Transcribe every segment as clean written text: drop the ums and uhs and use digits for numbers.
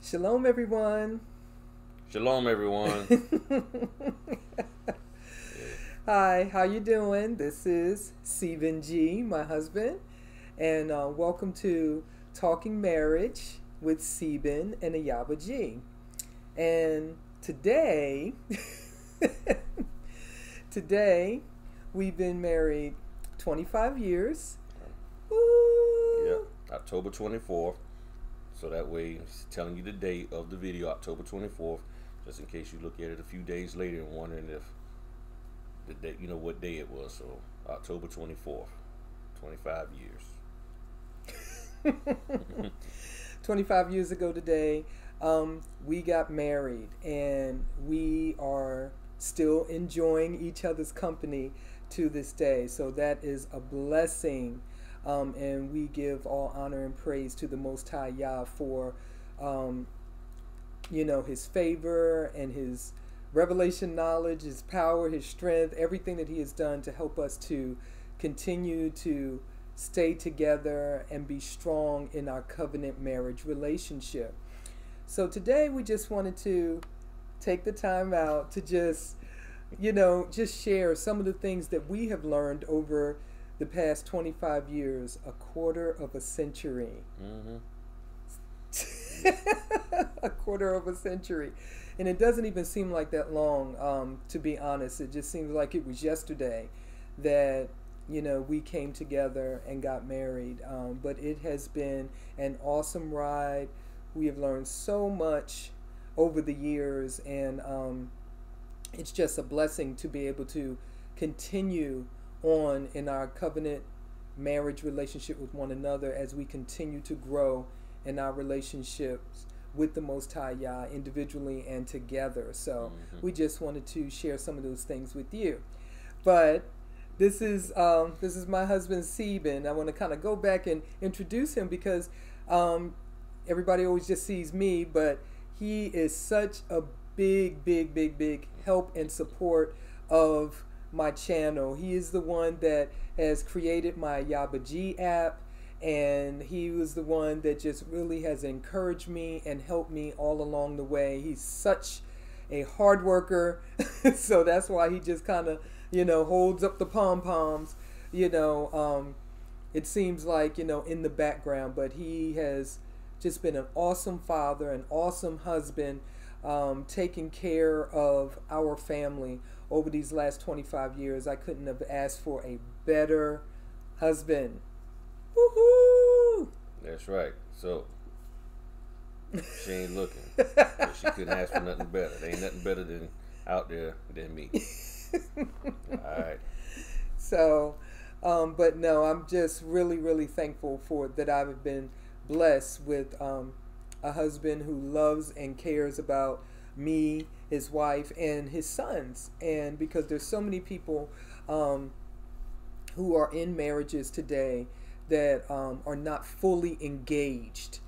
Shalom, everyone. Shalom, everyone. Hi, how you doing? This is Seben G, my husband, and welcome to Talking Marriage with Seben and Ayaba G. And today, today we've been married 25 years. Yeah, Woo! October 24th. So that way, it's telling you the date of the video, October 24th, just in case you look at it a few days later and wondering if the day, what day it was. So October 24th, 25 years. 25 years ago today, we got married, and we are still enjoying each other's company to this day. So that is a blessing. And we give all honor and praise to the Most High Yah for, um, His favor and His revelation knowledge, His power, His strength, everything that He has done to help us to continue to stay together and be strong in our covenant marriage relationship. So today we just wanted to take the time out to just share some of the things that we have learned over the past 25 years, a quarter of a century. Mm-hmm. A quarter of a century. And it doesn't even seem like that long, to be honest. It just seems like it was yesterday that, we came together and got married. But it has been an awesome ride. We have learned so much over the years, and it's just a blessing to be able to continue on in our covenant marriage relationship with one another as we continue to grow in our relationships with the Most High Yah individually and together. So we just wanted to share some of those things with you. But this is my husband Seben. I want to kind of go back and introduce him because everybody always just sees me, but he is such a big help and support of my channel. He is the one that has created my Ayaba G app, and he was the one that just really has encouraged me and helped me all along the way. He's such a hard worker, so that's why he just kind of, holds up the pom-poms, it seems like, in the background, but he has just been an awesome father, an awesome husband, taking care of our family over these last 25 years. I couldn't have asked for a better husband. Woohoo! That's right. So she ain't looking. So she couldn't ask for nothing better. There ain't nothing better than out there than me. All right. So, but no, I'm just really thankful for that. I've been blessed with a husband who loves and cares about me, his wife, and his sons. And because there's so many people who are in marriages today that are not fully engaged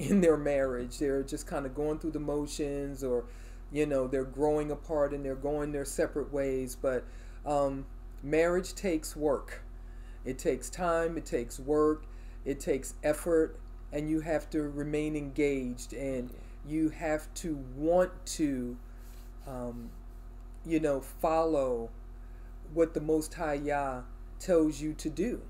in their marriage. They're just kind of going through the motions, or they're growing apart and they're going their separate ways. But marriage takes work. It takes time, it takes work, it takes effort, and you have to remain engaged, and you have to want to follow what the Most High Yah tells you to do.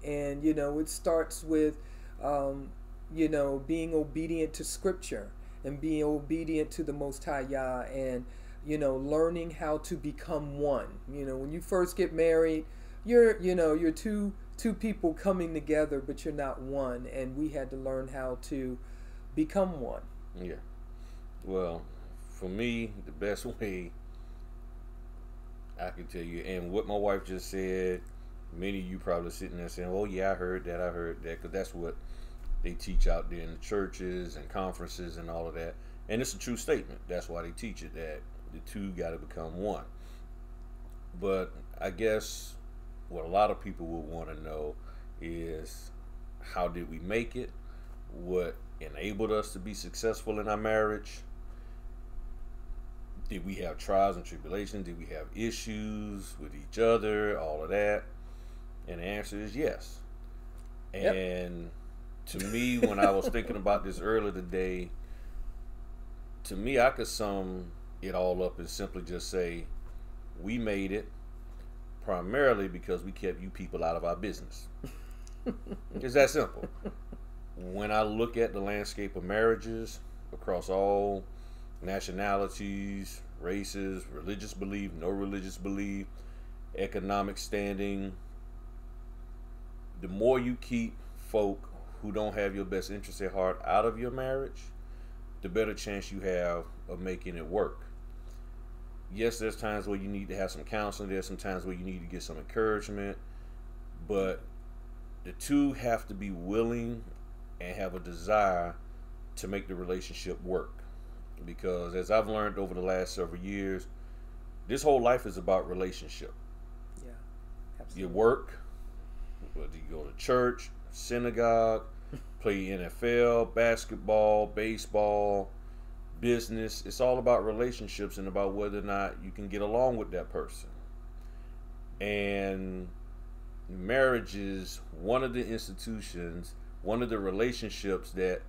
And it starts with being obedient to Scripture and being obedient to the Most High Yah, and learning how to become one. When you first get married, you're two people coming together, but you're not one. And we had to learn how to become one. Yeah. Well, for me, the best way I can tell you, and what my wife just said, many of you probably sitting there saying, "Oh yeah, I heard that," because that's what they teach out there in the churches and conferences and all of that. And it's a true statement. That's why they teach it, that the two got to become one. But I guess what a lot of people will want to know is, how did we make it? What enabled us to be successful in our marriage? Did we have trials and tribulations? Did we have issues with each other? All of that. And the answer is yes. Yep. And to me, when I was thinking about this earlier today, To me, I could sum it all up and simply just say we made it primarily because we kept you people out of our business. It's that simple. When I look at the landscape of marriages across all nationalities, races, religious belief, no religious belief, economic standing, the more you keep folk who don't have your best interest at heart out of your marriage, the better chance you have of making it work. Yes, there's times where you need to have some counseling. There's some times where you need to get some encouragement. But the two have to be willing and have a desire to make the relationship work. Because as I've learned over the last several years, this whole life is about relationship. Yeah, absolutely. Your work, whether you go to church, synagogue, play NFL, basketball, baseball, business, it's all about relationships and about whether or not you can get along with that person. And marriage is one of the institutions, one of the relationships that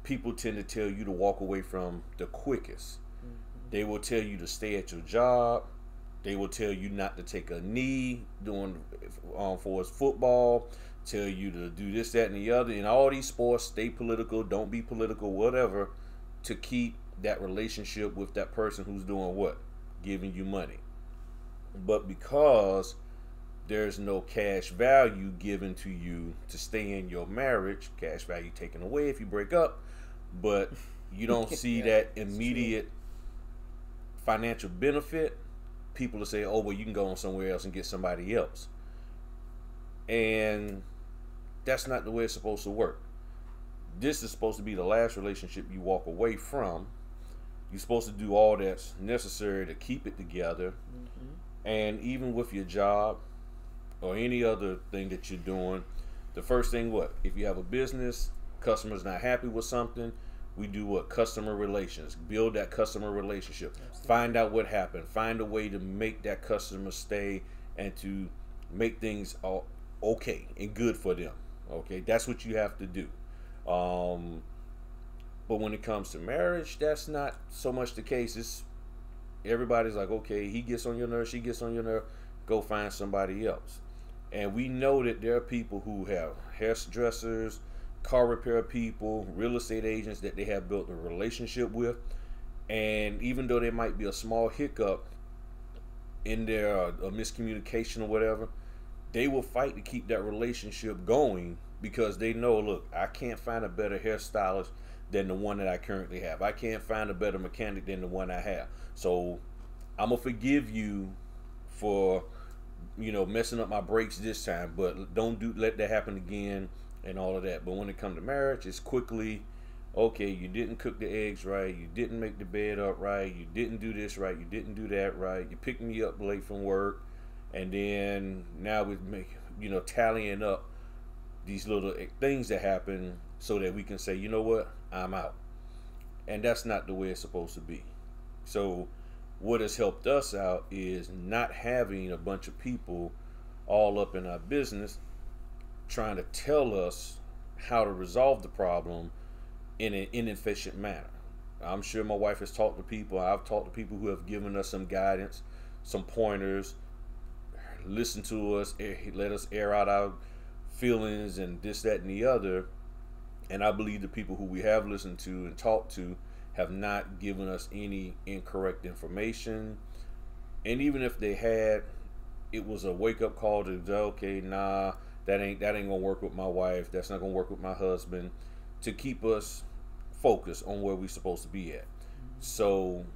people tend to tell you to walk away from the quickest. They will tell you to stay at your job. They will tell you not to take a knee doing for football. Tell you to do this, that, and the other. In all these sports, stay political, don't be political, whatever, to keep that relationship with that person who's doing what? Giving you money. But because there's no cash value given to you to stay in your marriage, cash value taken away if you break up, but you don't see Yeah, that immediate financial benefit, people will say, oh, well, you can go on somewhere else and get somebody else. And that's not the way it's supposed to work. This is supposed to be the last relationship you walk away from. You're supposed to do all that's necessary to keep it together. And even with your job or any other thing that you're doing, the first thing, what? If you have a business, customer's not happy with something, we do what? Customer relations. Build that customer relationship. Absolutely. Find out what happened. Find a way to make that customer stay and to make things all okay and good for them. Okay, that's what you have to do. But when it comes to marriage, that's not so much the case. It's everybody's like, okay, he gets on your nerve, she gets on your nerve, go find somebody else. And we know that there are people who have hairdressers, car repair people, real estate agents that they have built a relationship with. And even though there might be a small hiccup in there, a miscommunication or whatever, they will fight to keep that relationship going because they know, look, I can't find a better hairstylist than the one that I currently have. I can't find a better mechanic than the one I have. So I'm going to forgive you for, messing up my brakes this time, but don't let that happen again and all of that. But when it comes to marriage, it's quickly, okay, you didn't cook the eggs right, you didn't make the bed up right, you didn't do this right, you didn't do that right, you picked me up late from work, and then now we're tallying up these little things that happen so that we can say, you know what, I'm out. And that's not the way it's supposed to be. So what has helped us out is not having a bunch of people all up in our business trying to tell us how to resolve the problem in an inefficient manner. I'm sure my wife has talked to people. I've talked to people who have given us some guidance, some pointers, listen to us, let us air out our feelings and this, that, and the other. And I believe the people who we have listened to and talked to have not given us any incorrect information. And even if they had, it was a wake-up call to say, okay, nah, that ain't gonna work with my wife, that's not gonna work with my husband, to keep us focused on where we're supposed to be at. So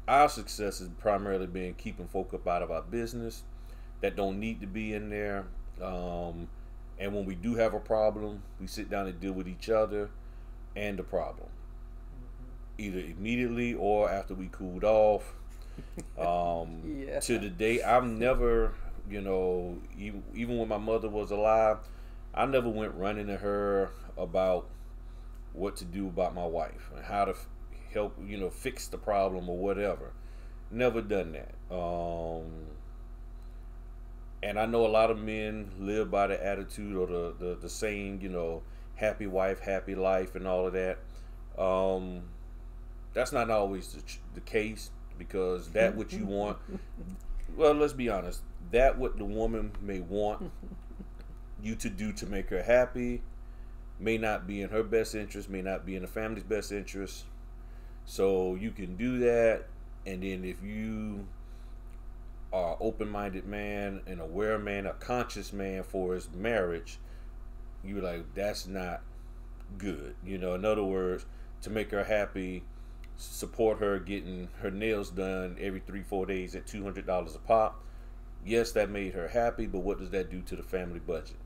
our success is primarily being keeping folk up out of our business that don't need to be in there. And when we do have a problem, we sit down and deal with each other and the problem, either immediately or after we cooled off. Yeah. To the day, I've never, even when my mother was alive, I never went running to her about what to do about my wife and how to help, fix the problem or whatever. Never done that. And I know a lot of men live by the attitude or the saying, happy wife, happy life and all of that. That's not always the case, because that what you want. Well, let's be honest. That what the woman may want you to do to make her happy may not be in her best interest, may not be in the family's best interest. So you can do that, and then if you are an open-minded man, an aware man, a conscious man for his marriage, you're like, that's not good. You know, in other words, to make her happy, support her getting her nails done every 3-4 days at $200 a pop. Yes, that made her happy, but what does that do to the family budget?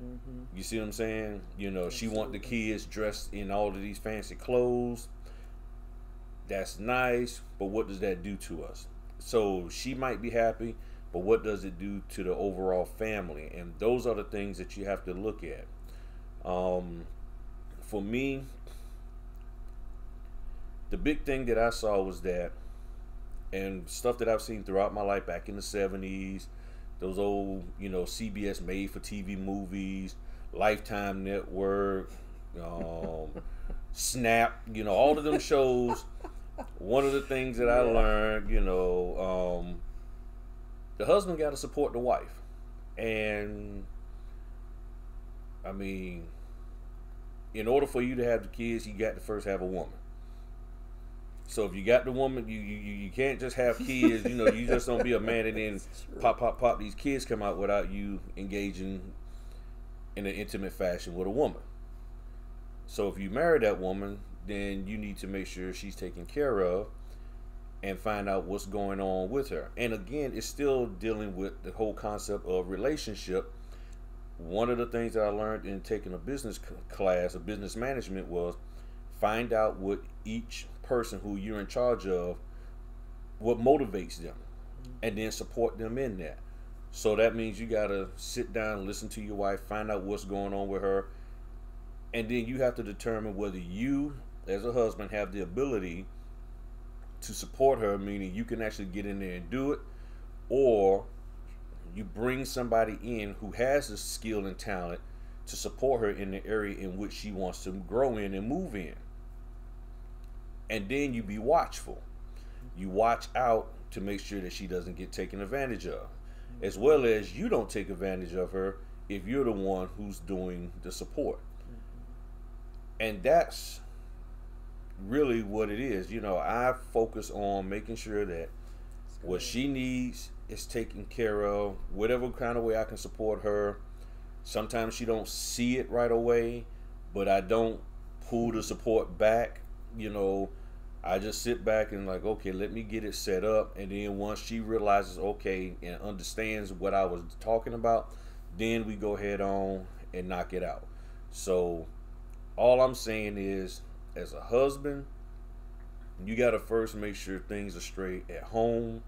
Mm-hmm. You see what I'm saying? You know, she want the kids dressed in all of these fancy clothes. That's nice, but what does that do to us? So she might be happy, but what does it do to the overall family? And those are the things that you have to look at. For me, the big thing that I saw was that, and stuff that I've seen throughout my life back in the 70s, those old, you know, CBS made for TV movies, Lifetime Network, Snap, you know, all of them shows. One of the things that I learned, you know, the husband got to support the wife. And I mean, in order for you to have the kids, you got to first have a woman. So if you got the woman, you can't just have kids. You know, you just don't be a man and then pop. These kids come out without you engaging in an intimate fashion with a woman. So if you marry that woman, then you need to make sure she's taken care of and find out what's going on with her. And again, it's still dealing with the whole concept of relationship. One of the things that I learned in taking a business class of business management was find out what each person who you're in charge of, what motivates them, and then support them in that. So that means you gotta sit down, listen to your wife, find out what's going on with her, and then you have to determine whether you as a husband have the ability to support her, meaning you can actually get in there and do it, or you bring somebody in who has the skill and talent to support her in the area in which she wants to grow in and move in. And then you be watchful. You watch out to make sure that she doesn't get taken advantage of, as well as you don't take advantage of her if you're the one who's doing the support. And that's really what it is. You know, I focus on making sure that what she needs is taken care of, whatever kind of way I can support her. Sometimes she don't see it right away, but I don't pull the support back. You know, I just sit back and like, okay, let me get it set up. And then once she realizes, okay, and understands what I was talking about, then we go head on and knock it out. So all I'm saying is, as a husband, you got to first make sure things are straight at home,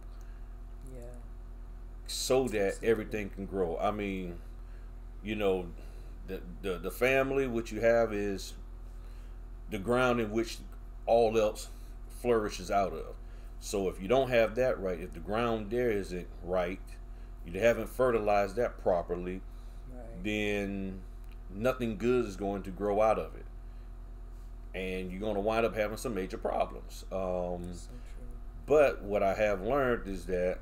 so that everything can grow. I mean, you know, the family, what you have is the ground in which all else flourishes out of. So if you don't have that right, if the ground there isn't right, you haven't fertilized that properly, then nothing good is going to grow out of it, and you're going to wind up having some major problems. But what I have learned is that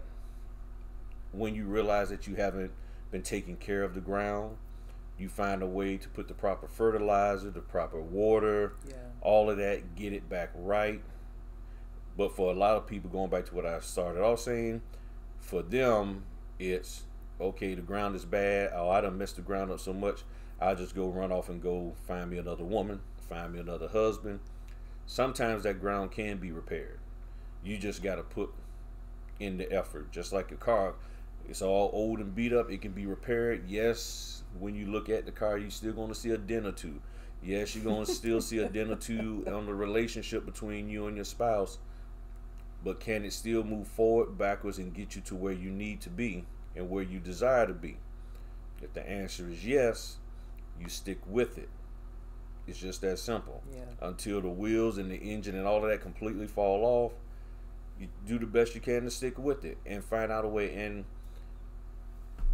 when you realize that you haven't been taking care of the ground, you find a way to put the proper fertilizer, the proper water, all of that, get it back right. But for a lot of people, going back to what I started off saying, for them, it's, okay, the ground is bad. Oh, I done messed the ground up so much, I'll just go run off and go find me another woman, find me another husband. Sometimes that ground can be repaired. You just got to put in the effort. Just like a car, it's all old and beat up, it can be repaired. Yes, when you look at the car, you're still going to see a dent or two. Yes, you're going to still see a dent or two on the relationship between you and your spouse. But can it still move forward, backwards, and get you to where you need to be and where you desire to be? If the answer is yes, you stick with it. It's just that simple. Until the wheels and the engine and all of that completely fall off, you do the best you can to stick with it and find out a way. And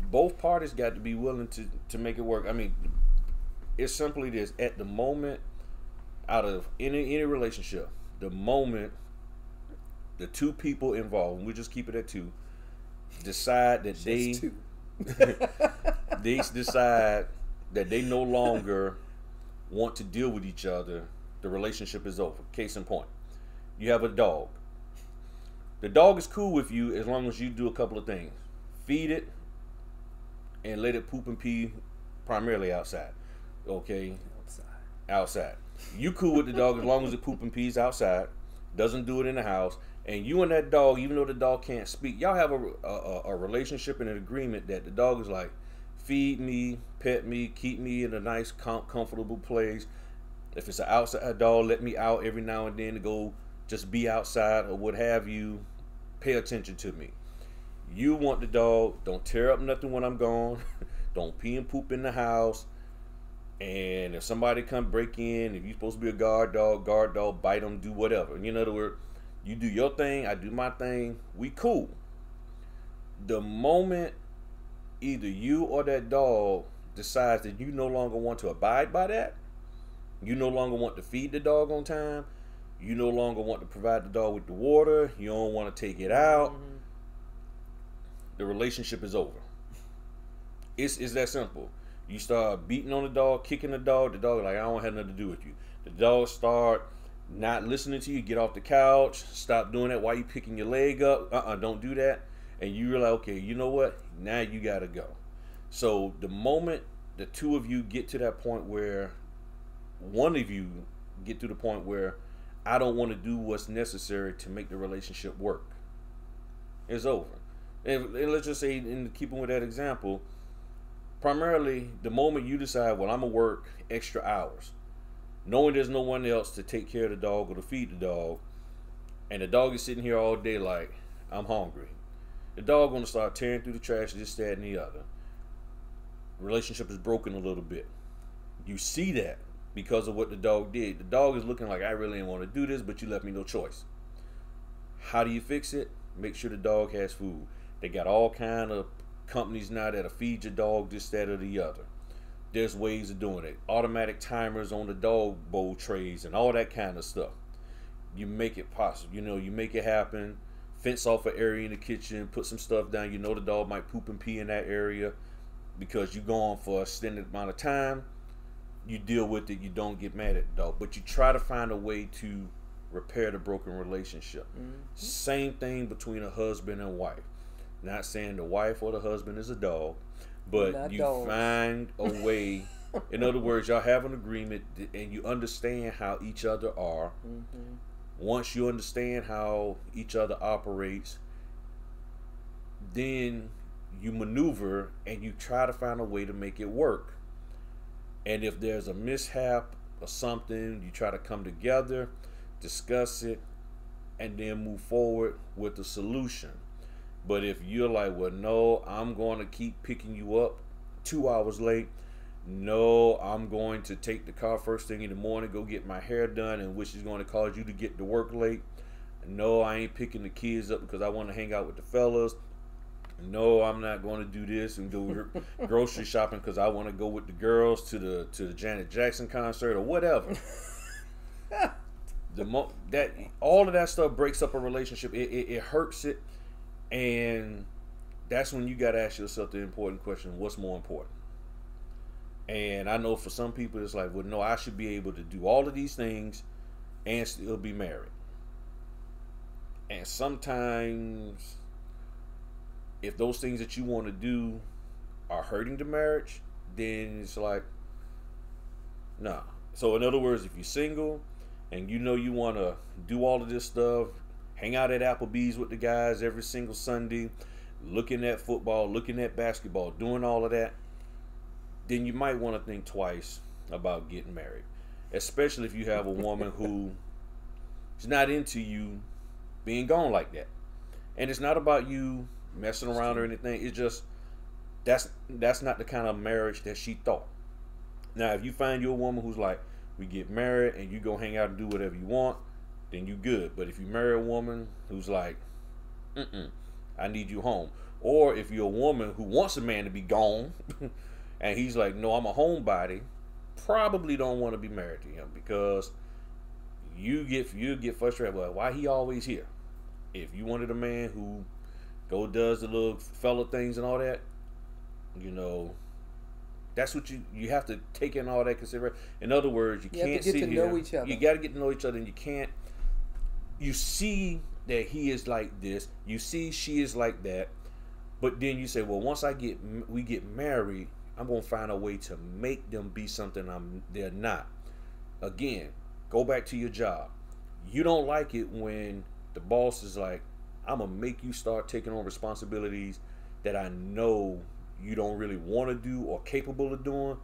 both parties got to be willing to make it work. I mean, it's simply this. At the moment, out of any relationship, the moment the two people involved, and we just keep it at two, decide that Just two. they decide that they no longer want to deal with each other, the relationship is over. Case in point, you have a dog. The dog is cool with you as long as you do a couple of things. Feed it and let it poop and pee primarily outside. Okay? Outside. You cool with the dog as long as it poop and pees outside. Doesn't do it in the house. And you and that dog, even though the dog can't speak, y'all have a relationship and an agreement that the dog is like, feed me, pet me, keep me in a nice, comfortable place. If it's an outside dog, let me out every now and then to go just be outside or what have you. Pay attention to me. You want the dog, don't tear up nothing when I'm gone. Don't pee and poop in the house. And if somebody come break in, if you're supposed to be a guard dog, bite them, do whatever. In other words, you do your thing, I do my thing, we cool. The moment either you or that dog decides that you no longer want to abide by that, you no longer want to feed the dog on time, you no longer want to provide the dog with the water, you don't want to take it out, the relationship is over. It's that simple. You start beating on the dog, kicking the dog like, I don't have nothing to do with you. The dog start not listening to you, get off the couch, stop doing that. Why you picking your leg up? Don't do that. And you realize, okay, you know what? Now you gotta go. So the moment the two of you get to that point where one of you get to the point where I don't want to do what's necessary to make the relationship work, it's over. And let's just say, in keeping with that example, primarily the moment you decide, well, I'm gonna work extra hours, knowing there's no one else to take care of the dog or to feed the dog, and the dog is sitting here all day like, I'm hungry. The dog gonna start tearing through the trash, this, that, and the other. Relationship is broken a little bit. You see that because of what the dog did. The dog is looking like, I really didn't want to do this, but you left me no choice. How do you fix it? Make sure the dog has food. They got all kind of companies now that'll feed your dog this, that, or the other. There's ways of doing it. Automatic timers on the dog bowl trays and all that kind of stuff. You make it possible. You make it happen. Fence off an area in the kitchen. Put some stuff down. You know the dog might poop and pee in that area because you're gone for an extended amount of time. You deal with it. You don't get mad at the dog. But you try to find a way to repair the broken relationship. Same thing between a husband and wife. Not saying the wife or the husband is a dog, but Not you dogs. find a way. In other words, y'all have an agreement and you understand how each other are. Once you understand how each other operates, then you maneuver and you try to find a way to make it work. And if there's a mishap or something, you try to come together, discuss it, and then move forward with the solution. But if you're like, well, no, I'm going to keep picking you up 2 hours late. No, I'm going to take the car first thing in the morning, go get my hair done, and which is going to cause you to get to work late. No, I ain't picking the kids up because I want to hang out with the fellas. No, I'm not going to do this and go grocery shopping because I want to go with the girls to the Janet Jackson concert or whatever. All of that stuff breaks up a relationship. It hurts it. And that's when you got to ask yourself the important question, what's more important? And I know for some people it's like, well, no, I should be able to do all of these things and still be married. And sometimes if those things that you want to do are hurting the marriage, then it's like, nah. So in other words, if you're single and you know you want to do all of this stuff, hang out at Applebee's with the guys every single Sunday, looking at football, looking at basketball, doing all of that, then you might want to think twice about getting married. Especially if you have a woman who is not into you being gone like that. And it's not about you messing around or anything. It's just that's not the kind of marriage that she thought. Now, if you find you a woman who's like, we get married and you go hang out and do whatever you want, then you good. But if you marry a woman who's like, I need you home. Or if you're a woman who wants a man to be gone and he's like, no, I'm a homebody, probably don't want to be married to him because you get frustrated. Well, why he always here? If you wanted a man who does the little fella things and all that, you know, that's what you have to take in all that consideration. In other words, you can't have to get sit to here. know each other. You got to get to know each other, and you see that he is like this, you see she is like that, but then you say, well, once we get married, I'm gonna find a way to make them be something they're not. Again, go back to your job. You don't like it when the boss is like, I'm gonna make you start taking on responsibilities that I know you don't really want to do or capable of doing,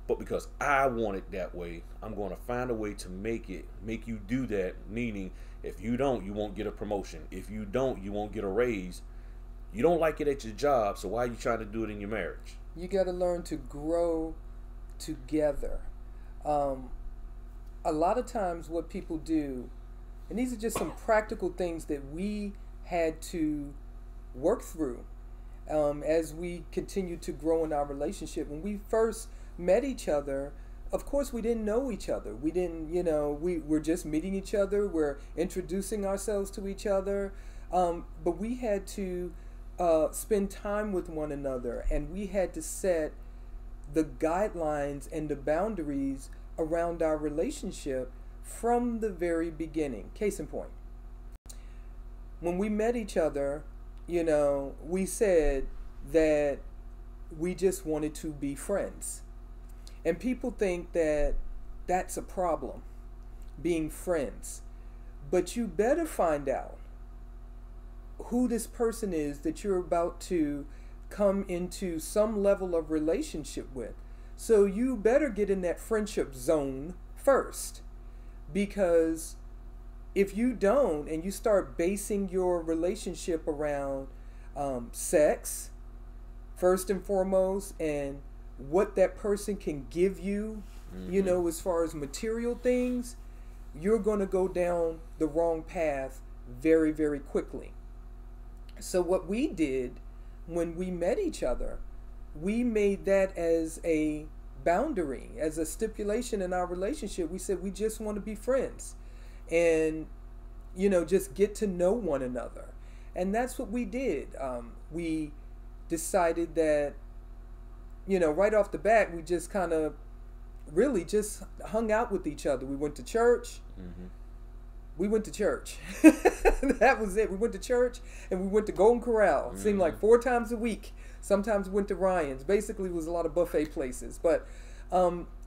but because I want it that way, I'm going to find a way to make you do that. Meaning, if you don't, you won't get a promotion. If you don't, you won't get a raise. You don't like it at your job, so why are you trying to do it in your marriage? You got to learn to grow together. A lot of times what people do, and these are just some practical things that we had to work through as we continue to grow in our relationship. When we first met each other, of course we didn't know each other. We didn't, we're just meeting each other. We're introducing ourselves to each other. But we had to spend time with one another, and we had to set the guidelines and the boundaries around our relationship from the very beginning. Case in point, when we met each other, we said that we just wanted to be friends. And people think that that's a problem, being friends. But you better find out who this person is that you're about to come into some level of relationship with. So you better get in that friendship zone first. Because if you don't, and you start basing your relationship around sex, first and foremost, and what that person can give you, as far as material things, you're going to go down the wrong path very, very quickly. So what we did when we met each other, we made that as a boundary, as a stipulation in our relationship. We said we just want to be friends and, just get to know one another. And that's what we did. We decided that, right off the bat, we just kind of really just hung out with each other. We went to church. Mm-hmm. We went to church. That was it. We went to church and we went to Golden Corral. It seemed like 4 times a week. Sometimes we went to Ryan's. Basically, it was a lot of buffet places. But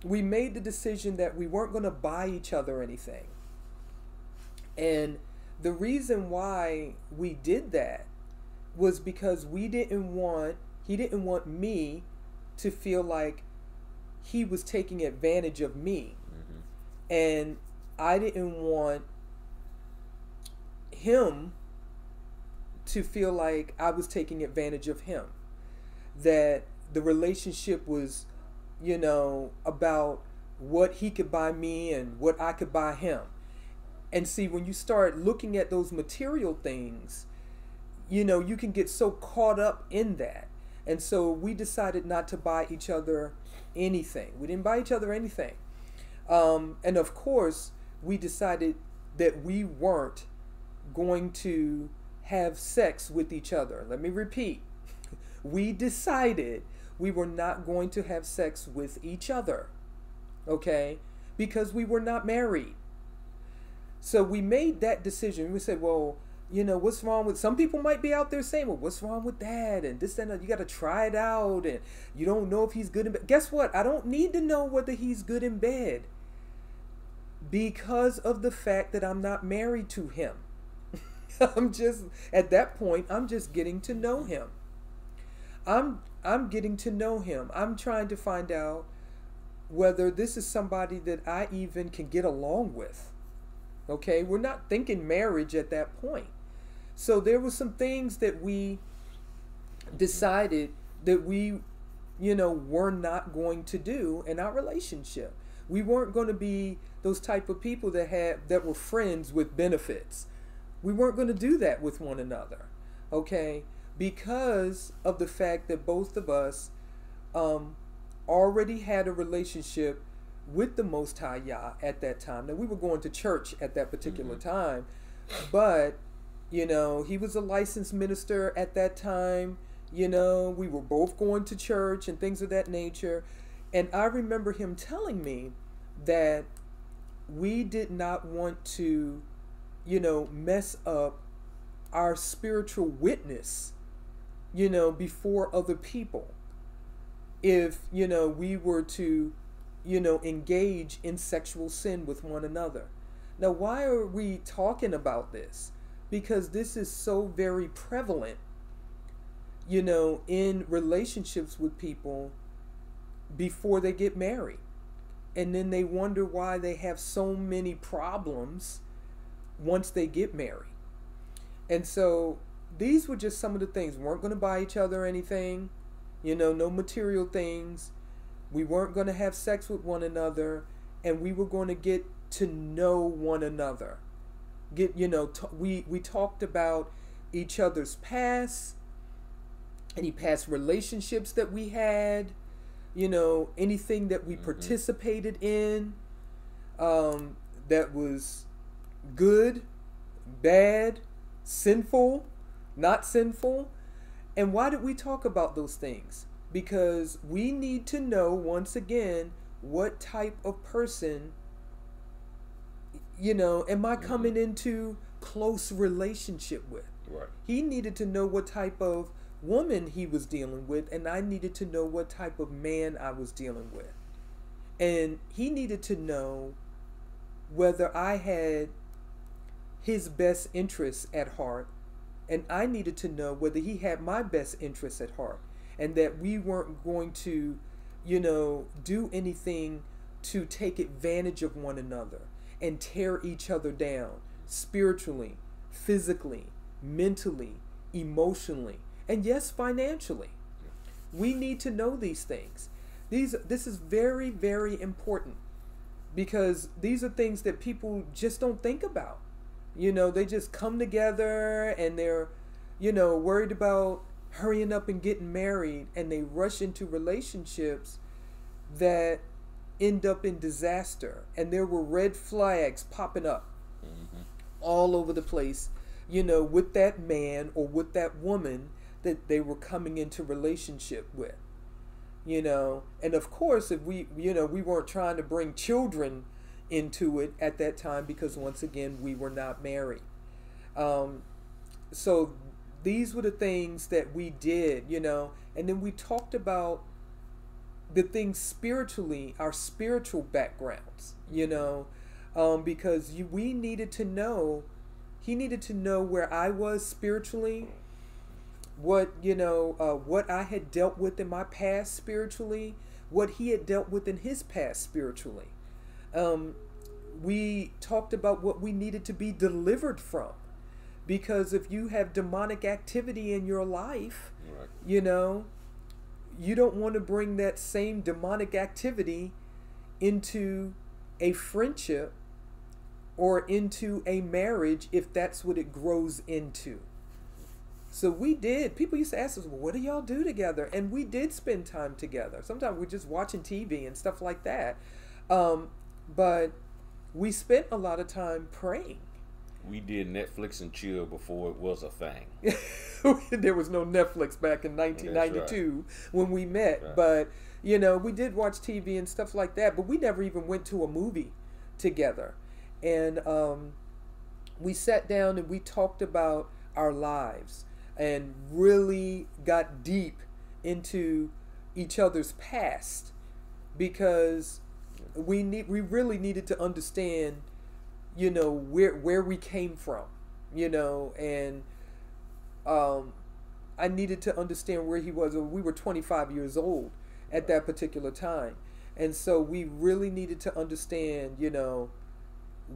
we made the decision that we weren't going to buy each other anything. And the reason why we did that was because he didn't want me to feel like he was taking advantage of me. Mm-hmm. And I didn't want him to feel like I was taking advantage of him. That the relationship was, about what he could buy me and what I could buy him. And see, when you start looking at those material things, you can get so caught up in that. And so we decided not to buy each other anything. We didn't buy each other anything. And of course, we decided that we weren't going to have sex with each other. Let me repeat. We decided we were not going to have sex with each other. Okay? Because we were not married. So we made that decision. We said, well, what's wrong with, some people might be out there saying, well, what's wrong with that? And this and that, you got to try it out. And you don't know if he's good in bed. Guess what? I don't need to know whether he's good in bed because of the fact that I'm not married to him. At that point, I'm just getting to know him. I'm getting to know him. I'm trying to find out whether this is somebody that I even can get along with. Okay, we're not thinking marriage at that point. So there were some things that we decided that we, were not going to do in our relationship. We weren't going to be those type of people that were friends with benefits. We weren't going to do that with one another. Okay, because of the fact that both of us already had a relationship with the Most High Yah at that time. Now, we were going to church at that particular time, but, you know, he was a licensed minister at that time. You know, we were both going to church and things of that nature. And I remember him telling me that we did not want to, you know, mess up our spiritual witness, you know, before other people. If, you know, we were to, you know, engage in sexual sin with one another. Now, why are we talking about this? Because this is so very prevalent, you know, in relationships with people before they get married. And then they wonder why they have so many problems once they get married. And so these were just some of the things. We weren't going to buy each other anything, you know, no material things. We weren't going to have sex with one another, and we were going to get to know one another. You know, we talked about each other's past, any past relationships that we had, you know, anything that we participated in that was good, bad, sinful, not sinful. And why did we talk about those things? Because we need to know, once again, what type of person, you know, am I coming into close relationship with? Right. He needed to know what type of woman he was dealing with, and I needed to know what type of man I was dealing with. And he needed to know whether I had his best interests at heart, and I needed to know whether he had my best interests at heart, and that we weren't going to, you know, do anything to take advantage of one another and tear each other down spiritually, physically, mentally, emotionally, and yes, financially. We need to know these things. This is very, very important, because these are things that people just don't think about. You know, they just come together and they're, you know, worried about hurrying up and getting married, and they rush into relationships that end up in disaster. And there were red flags popping up all over the place, you know, with that man or with that woman that they were coming into relationship with, you know. And of course, if we, you know, we weren't trying to bring children into it at that time, because once again, we were not married. So these were the things that we did, you know. And then we talked about the things spiritually, our spiritual backgrounds, you know, because we needed to know, he needed to know where I was spiritually, what, you know, what I had dealt with in my past spiritually, what he had dealt with in his past spiritually. We talked about what we needed to be delivered from, because if you have demonic activity in your life, Right. you know, you don't want to bring that same demonic activity into a friendship or into a marriage if that's what it grows into. So we did. People used to ask us, well, what do y'all do together? And we did spend time together. Sometimes we're just watching TV and stuff like that. But we spent a lot of time praying. We did Netflix and chill before it was a thing. There was no Netflix back in 1992 when we met. Right. But, you know, we did watch TV and stuff like that. But we never even went to a movie together. And we sat down and we talked about our lives and really got deep into each other's past, because we really needed to understand, you know, where we came from, you know. And I needed to understand where he was. We were 25 years old at that particular time, and so we really needed to understand, you know,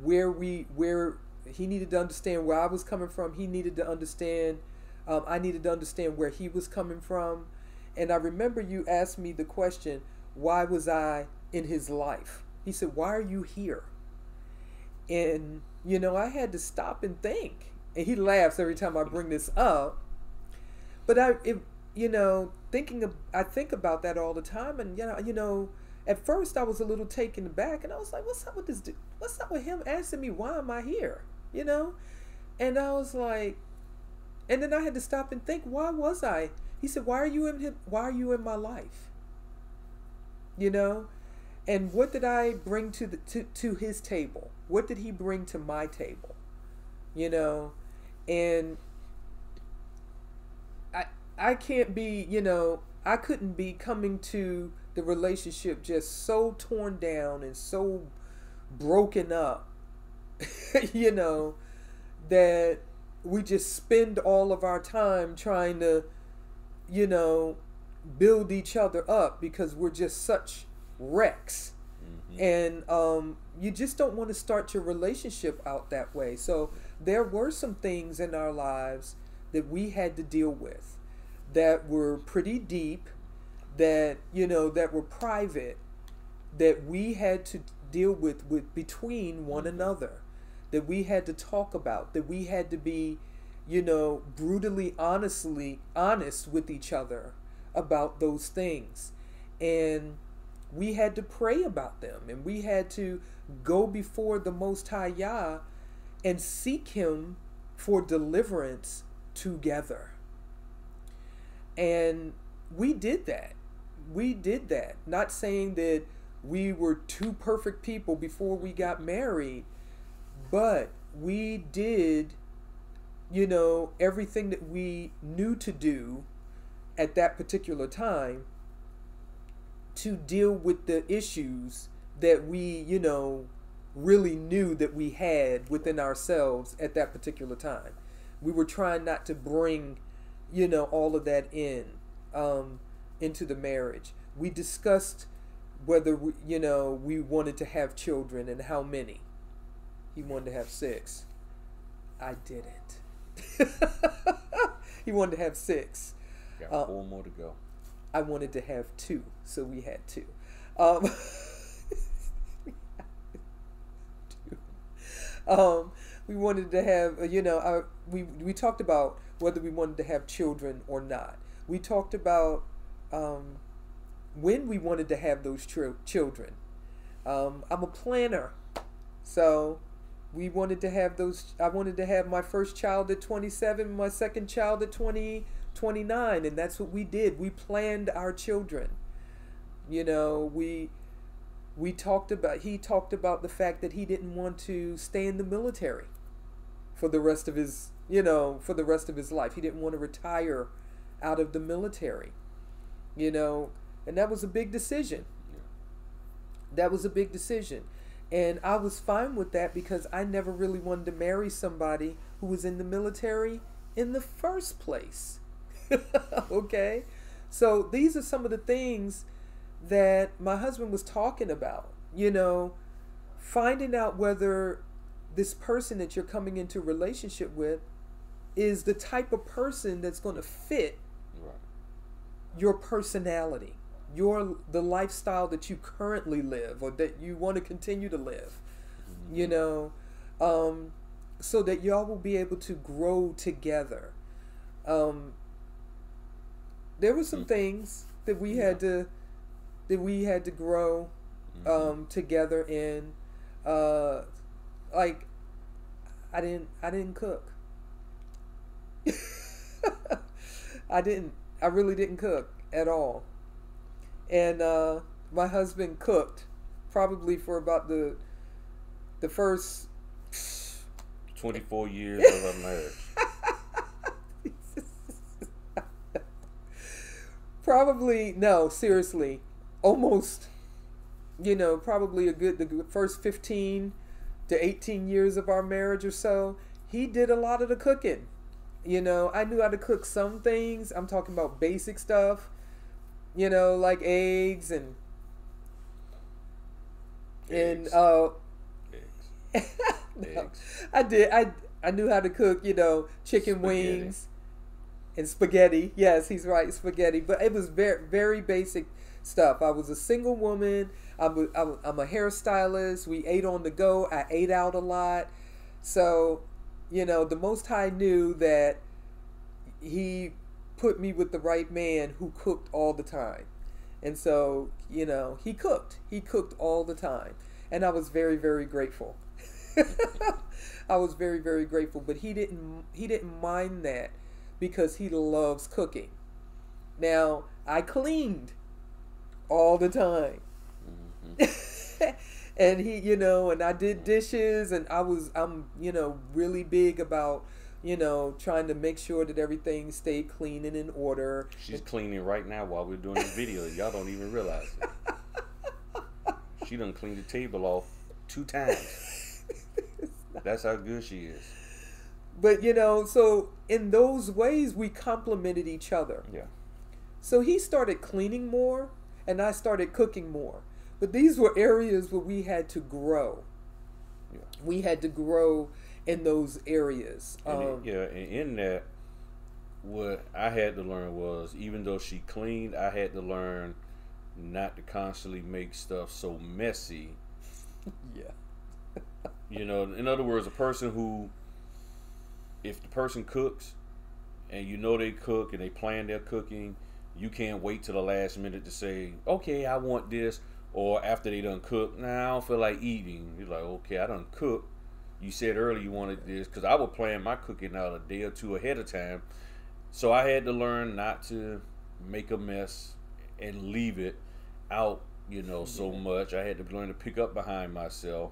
where he needed to understand where I was coming from. He needed to understand, I needed to understand where he was coming from. And I remember you asked me the question, why was I in his life? He said, why are you here? And, you know, I had to stop and think. And he laughs every time I bring this up. But I think about that all the time. And, you know, at first I was a little taken aback, and I was like, what's up with this dude? What's up with him asking me why am I here? You know? And I was like, and then I had to stop and think, why was I? He said, why are you in him? Why are you in my life? You know? And what did I bring to his table? What did he bring to my table? You know? And I can't be, you know, I couldn't be coming to the relationship just so torn down and so broken up, you know, that we just spend all of our time trying to, you know, build each other up because we're just such wrecks. And you just don't want to start your relationship out that way. So there were some things in our lives that we had to deal with that were pretty deep, that, you know, that were private, that we had to deal with between one another, that we had to talk about, that we had to be, you know, brutally honest with each other about those things. And we had to pray about them, and we had to go before the Most High Yah and seek Him for deliverance together. And we did that. We did that. Not saying that we were two perfect people before we got married, but we did, you know, everything that we knew to do at that particular time to deal with the issues that we, you know, really knew that we had within ourselves at that particular time. We were trying not to bring, you know, all of that into the marriage. We discussed whether we, you know, we wanted to have children and how many. He wanted to have 6. I didn't. He wanted to have 6. Got 4 more to go. I wanted to have 2, so we had 2. We wanted to have, you know, we talked about whether we wanted to have children or not. We talked about when we wanted to have those children. I'm a planner, so we wanted to have those. I wanted to have my first child at 27, my second child at 29, and that's what we did. We planned our children. You know, he talked about the fact that he didn't want to stay in the military for the rest of his, you know, for the rest of his life. He didn't want to retire out of the military, you know, and that was a big decision. That was a big decision. And I was fine with that because I never really wanted to marry somebody who was in the military in the first place. Okay? So these are some of the things that my husband was talking about, you know, finding out whether this person that you're coming into a relationship with is the type of person that's going to fit your personality, the lifestyle that you currently live or that you want to continue to live, you know, so that y'all will be able to grow together. There were some things that we had to grow together in. Like I didn't cook. I really didn't cook at all. And my husband cooked probably for about the first 24 years of our marriage. Probably, no, seriously, almost, you know, probably the first 15 to 18 years of our marriage or so, he did a lot of the cooking. You know, I knew how to cook some things. I'm talking about basic stuff, you know, like eggs and Eggs. No, Eggs. I knew how to cook, you know, chicken wings and spaghetti. Yes, he's right, spaghetti. But it was very, very basic stuff. I was a single woman. I'm a hairstylist. We ate on the go. I ate out a lot. So, you know, the Most High knew that He put me with the right man who cooked all the time. And so, you know, he cooked. He cooked all the time. And I was very, very grateful. I was very, very grateful. But he didn't mind that because he loves cooking. Now, I cleaned all the time. And he, you know, and I did dishes, and I'm, you know, really big about, you know, trying to make sure that everything stayed clean and in order. She's cleaning right now while we're doing this video. Y'all don't even realize it. She done cleaned the table off 2 times. That's how good she is. But, you know, so in those ways, we complemented each other. Yeah. So he started cleaning more, and I started cooking more. But these were areas where we had to grow. Yeah. We had to grow in those areas. And in that, what I had to learn was, even though she cleaned, I had to learn not to constantly make stuff so messy. Yeah. You know, in other words, a person who, if the person cooks and you know they cook and they plan their cooking, you can't wait till the last minute to say, okay, I want this. Or after they done cook, nah, I don't feel like eating. You're like, okay, I done cook. You said earlier you wanted this, because I would plan my cooking out a day or 2 ahead of time. So I had to learn not to make a mess and leave it out, you know, so much. I had to learn to pick up behind myself.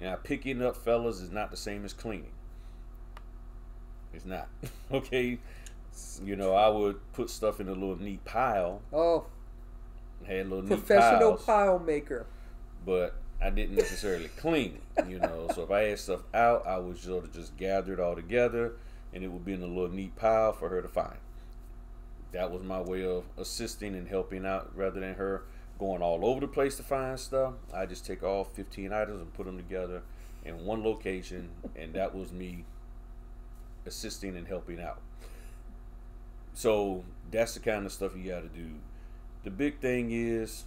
And picking up, fellas, is not the same as cleaning. It's not. Okay? You know, I would put stuff in a little neat pile. Oh. Had little Professional neat piles, pile maker. but I didn't necessarily clean it, you know. So if I had stuff out, I would sort of just gather it all together, and it would be in a little neat pile for her to find. That was my way of assisting and helping out, rather than her going all over the place to find stuff. I just take all 15 items and put them together in one location, and that was me assisting and helping out. So that's the kind of stuff you got to do. The big thing is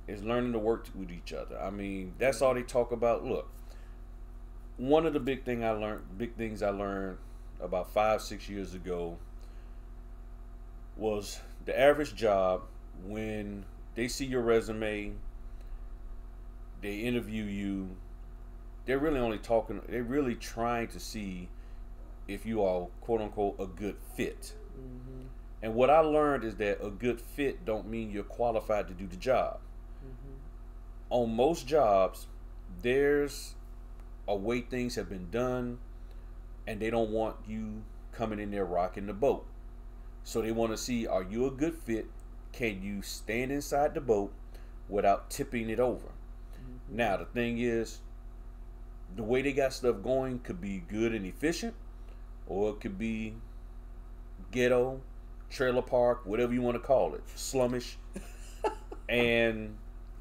learning to work with each other. I mean, that's all they talk about. Look, one of the big things I learned about 5-6 years ago was the average job, when they see your resume, they interview you, they're really trying to see if you are, quote unquote, a good fit. Mm-hmm. And what I learned is that a good fit don't mean you're qualified to do the job. Mm-hmm. On most jobs, there's a way things have been done, and they don't want you coming in there rocking the boat. So they want to see, are you a good fit? Can you stand inside the boat without tipping it over? Mm-hmm. Now, the thing is, the way they got stuff going could be good and efficient, or it could be ghetto, trailer park, whatever you want to call it, slummish. And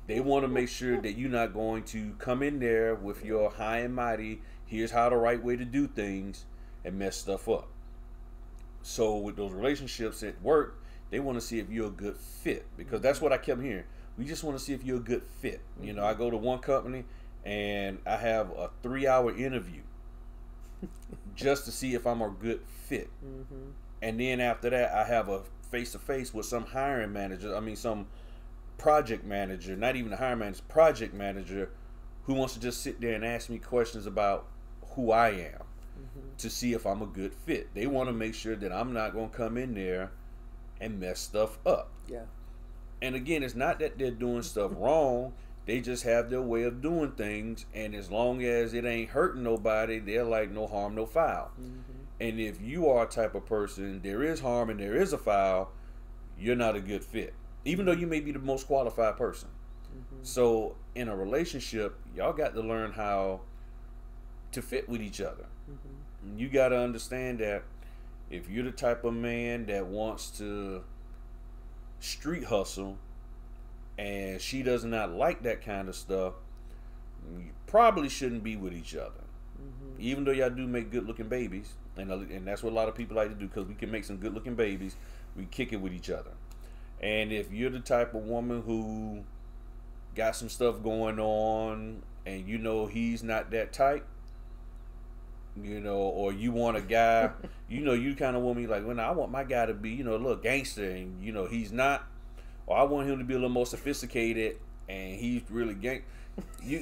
they want to make sure that you're not going to come in there with your high and mighty, here's how the right way to do things, and mess stuff up. So with those relationships at work, they want to see if you're a good fit, because that's what I kept hearing. We just want to see if you're a good fit. You know, I go to one company and I have a 3-hour interview just to see if I'm a good fit. Mm-hmm. And then after that, I have a face-to-face with some hiring manager. Some project manager, not even a hiring manager, project manager, who wants to just sit there and ask me questions about who I am, to see if I'm a good fit. They want to make sure that I'm not going to come in there and mess stuff up. Yeah. And again, it's not that they're doing stuff wrong. They just have their way of doing things. And as long as it ain't hurting nobody, they're like, no harm, no foul. Mm-hmm. And if you are a type of person, there is harm and there is a foul, you're not a good fit, even though you may be the most qualified person. Mm-hmm. So in a relationship, y'all got to learn how to fit with each other. Mm-hmm. You got to understand that if you're the type of man that wants to street hustle and she does not like that kind of stuff, you probably shouldn't be with each other. Mm-hmm. Even though y'all do make good looking babies. And that's what a lot of people like to do, because we can make some good looking babies. We kick it with each other. And if you're the type of woman who got some stuff going on and you know he's not that type, you know, or you want a guy, you know, you kind of woman, you're like, well, I want my guy to be, you know, a little gangster, and you know he's not, or I want him to be a little more sophisticated, and he's really gang.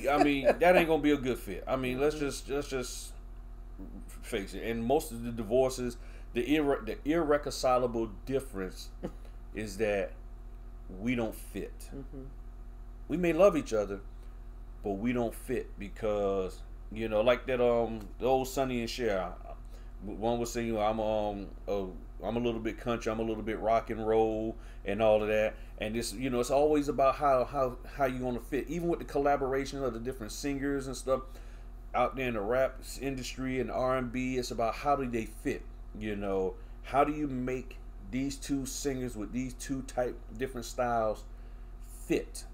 I mean, that ain't gonna be a good fit. I mean, let's just face it. And most of the divorces, the irreconcilable difference is that we don't fit. Mm-hmm. We may love each other, but we don't fit because, you know, like that the old Sonny and Cher. One was saying, I'm a little bit country, I'm a little bit rock and roll and all of that. And this, you know, it's always about how you're gonna fit. Even with the collaboration of the different singers and stuff out there in the rap industry and R&B, it's about how do they fit. You know, how do you make these two singers with these two different styles fit?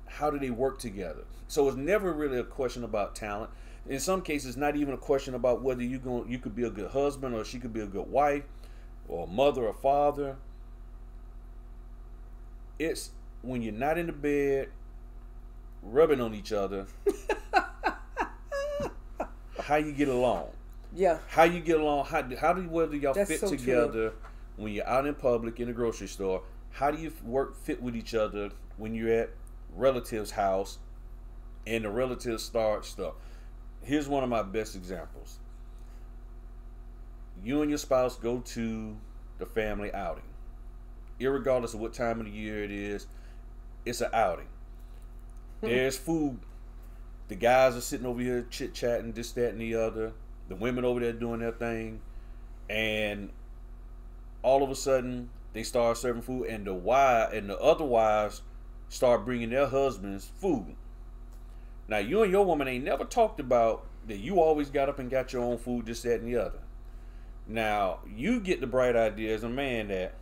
How do they work together? So it's never really a question about talent. In some cases, not even a question about whether you could be a good husband or she could be a good wife or a mother or father. It's when you're not in the bed rubbing on each other, how you get along. Yeah. How you get along, how do whether y'all That's fit so together true. When you're out in public in the grocery store. How do you fit with each other when you're at relatives' house and the relatives start stuff? Here's one of my best examples. You and your spouse go to the family outing. Irregardless of what time of the year it is, it's an outing. There's food. The guys are sitting over here chit-chatting, this, that, and the other. The women over there doing their thing. And all of a sudden, they start serving food, and the other wives start bringing their husbands food. Now, you and your woman ain't never talked about that you always got up and got your own food, this, that, and the other. Now, you get the bright idea as a man that,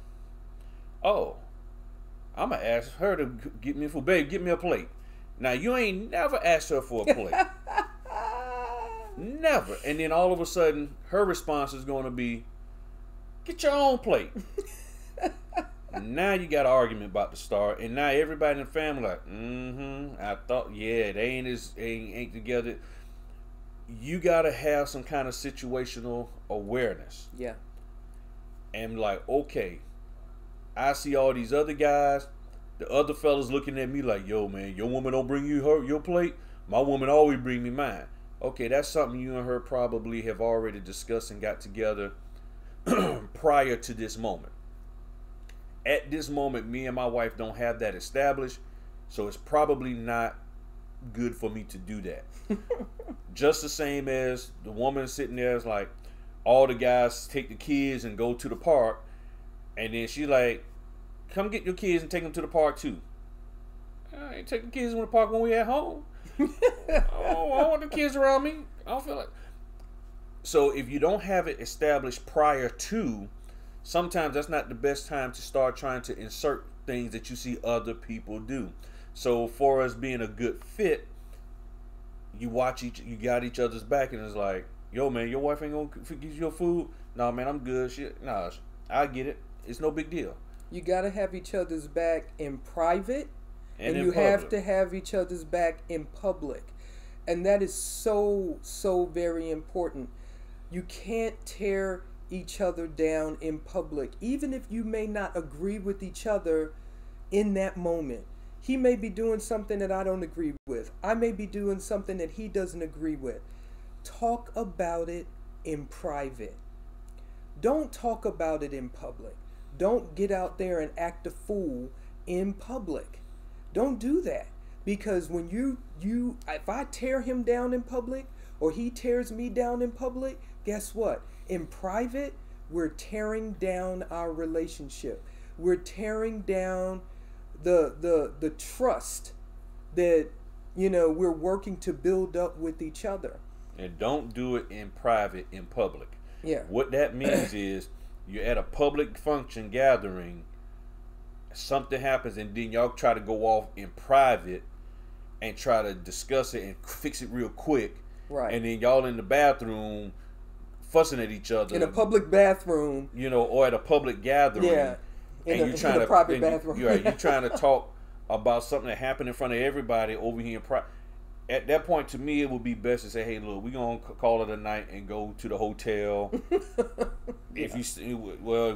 oh, I'm going to ask her to get me food. Babe, get me a plate. Now, you ain't never asked her for a plate. Never. And then all of a sudden, her response is going to be, get your own plate. Now you got an argument about to start, and now everybody in the family like, I thought, yeah, they ain't together. You gotta have some kind of situational awareness. Yeah. And like, okay, I see all these other guys, the other fellas looking at me like, yo, man, your woman don't bring you your plate. My woman always bring me mine. Okay, that's something you and her probably have already discussed and got together prior to this moment. At this moment, me and my wife don't have that established, so it's probably not good for me to do that. Just the same as the woman sitting there is like, all the guys take the kids and go to the park, and then she's like, come get your kids and take them to the park too. I ain't taking kids to the park when we at home. I don't want the kids around me. I don't feel like. So if you don't have it established prior to, sometimes that's not the best time to start trying to insert things that you see other people do. So for us being a good fit, you got each other's back, and it's like, yo, man, your wife ain't gonna get you your food. Nah, man, I'm good. I get it. It's no big deal. You gotta have each other's back in private, and you public. have to have each other's back in public, and that is so very important. You can't tear each other down in public, even if you may not agree with each other in that moment. He may be doing something that I don't agree with. I may be doing something that he doesn't agree with. Talk about it in private. Don't talk about it in public. Don't get out there and act a fool in public. Don't do that, because when if I tear him down in public, or he tears me down in public, guess what? In private, we're tearing down our relationship. We're tearing down the trust that, we're working to build up with each other. And don't do it in private, in public. Yeah. What that means is you're at a public function gathering, something happens, and then y'all try to go off in private and try to discuss it and fix it real quick. Right. And then y'all in the bathroom fussing at each other. In a public bathroom. Or at a public gathering. Yeah. In a private bathroom. You're trying to talk about something that happened in front of everybody over here in private. At that point, to me, it would be best to say, hey, look, we're going to call it a night and go to the hotel If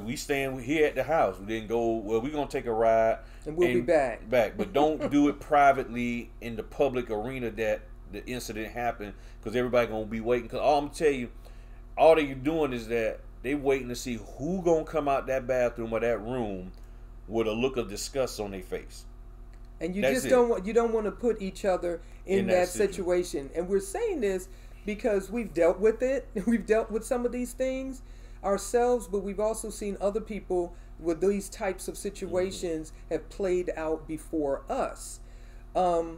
we staying here at the house. We didn't go. Well, we're gonna take a ride, and we'll be back. But don't do it privately in the public arena that the incident happened, because everybody gonna be waiting. Because all I'm gonna tell you, all they're doing is that they waiting to see who gonna come out that bathroom or that room with a look of disgust on their face. And you don't want to put each other in that situation. And we're saying this because we've dealt with it. We've dealt with some of these things ourselves, but we've also seen other people with these types of situations have played out before us. So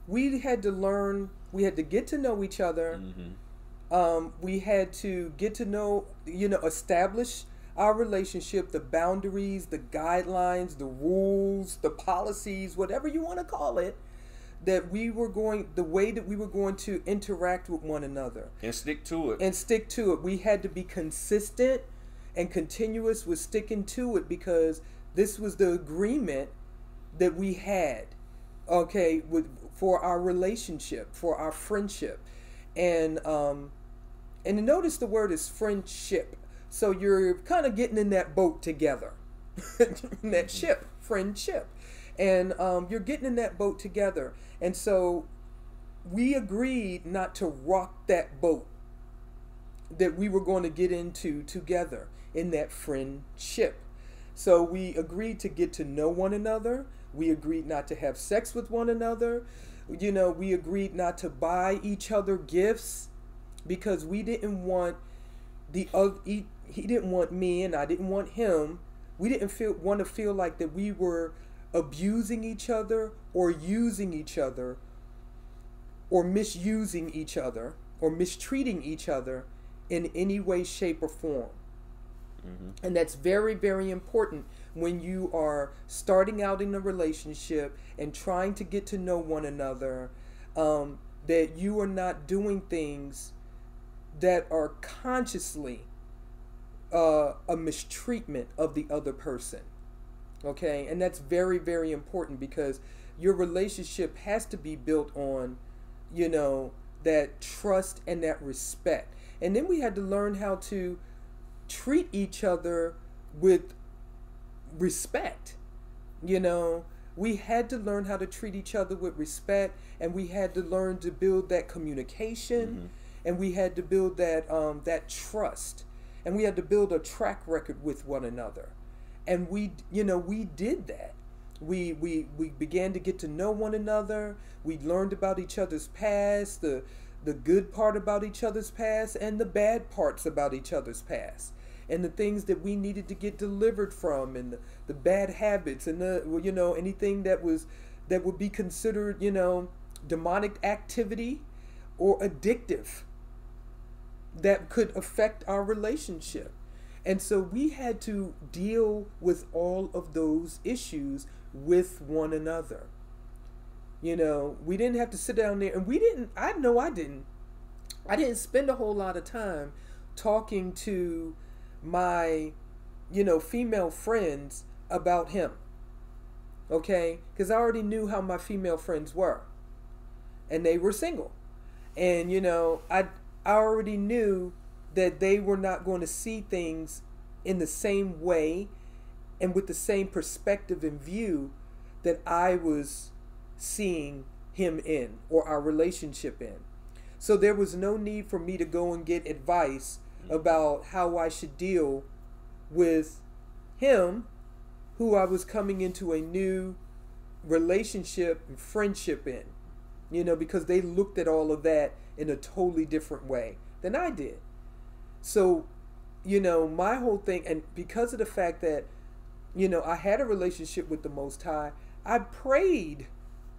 we had to learn, we had to get to know each other. We had to get to know, establish our relationship, the boundaries, the guidelines, the rules, the policies, whatever you want to call it, the way that we were going to interact with one another. And stick to it. We had to be consistent and continuous with sticking to it, because this was the agreement that we had, for our relationship, for our friendship. And notice the word is friendship. So you're kind of getting in that boat together, in that ship, friendship. And you're getting in that boat together. And so we agreed not to rock that boat that we were going to get into together in that friendship. So we agreed to get to know one another. We agreed not to have sex with one another. We agreed not to buy each other gifts, because we didn't want he didn't want me and I didn't want him. We didn't want to feel like that we were abusing each other or using each other or misusing each other or mistreating each other in any way, shape, or form. And that's very, very important when you are starting out in a relationship and trying to get to know one another, that you are not doing things that are consciously a mistreatment of the other person. Okay? And that's very, very important, because your relationship has to be built on, that trust and that respect. And then we had to learn how to treat each other with respect. We had to learn how to treat each other with respect, and we had to learn to build that communication, and we had to build that trust, and we had to build a track record with one another. And we did that. We began to get to know one another. We learned about each other's past, the good part about each other's past, and the bad parts about each other's past, and the things that we needed to get delivered from, and the bad habits, and anything that would be considered demonic activity or addictive that could affect our relationship. And so we had to deal with all of those issues with one another. We didn't have to sit down there, and I didn't spend a whole lot of time talking to my, female friends about him. Okay? Because I already knew how my female friends were. And they were single. And, I already knew that they were not going to see things in the same way and with the same perspective and view that I was seeing him in, or our relationship in. So there was no need for me to go and get advice about how I should deal with him, who I was coming into a new relationship and friendship in, because they looked at all of that in a totally different way than I did. So, my whole thing, and because of the fact that, I had a relationship with the Most High, I prayed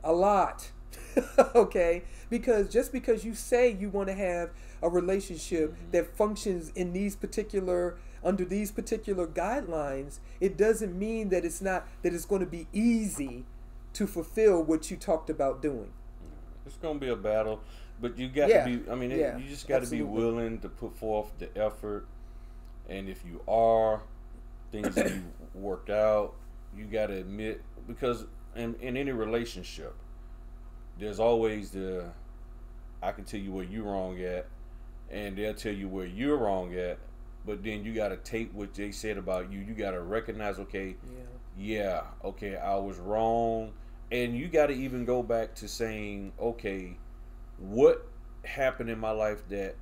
a lot. Okay? Because just because you say you want to have a relationship that functions in under these particular guidelines, it doesn't mean that it's going to be easy to fulfill what you talked about doing. It's going to be a battle. But you got to be, you just got to be willing to put forth the effort. And if you are, things that you worked out, you got to admit, because in any relationship, there's always I can tell you where you're wrong at, and they'll tell you where you're wrong at. But then you got to take what they said about you. You got to recognize, okay, yeah, okay, I was wrong. And you got to even go back to saying, okay, what happened in my life that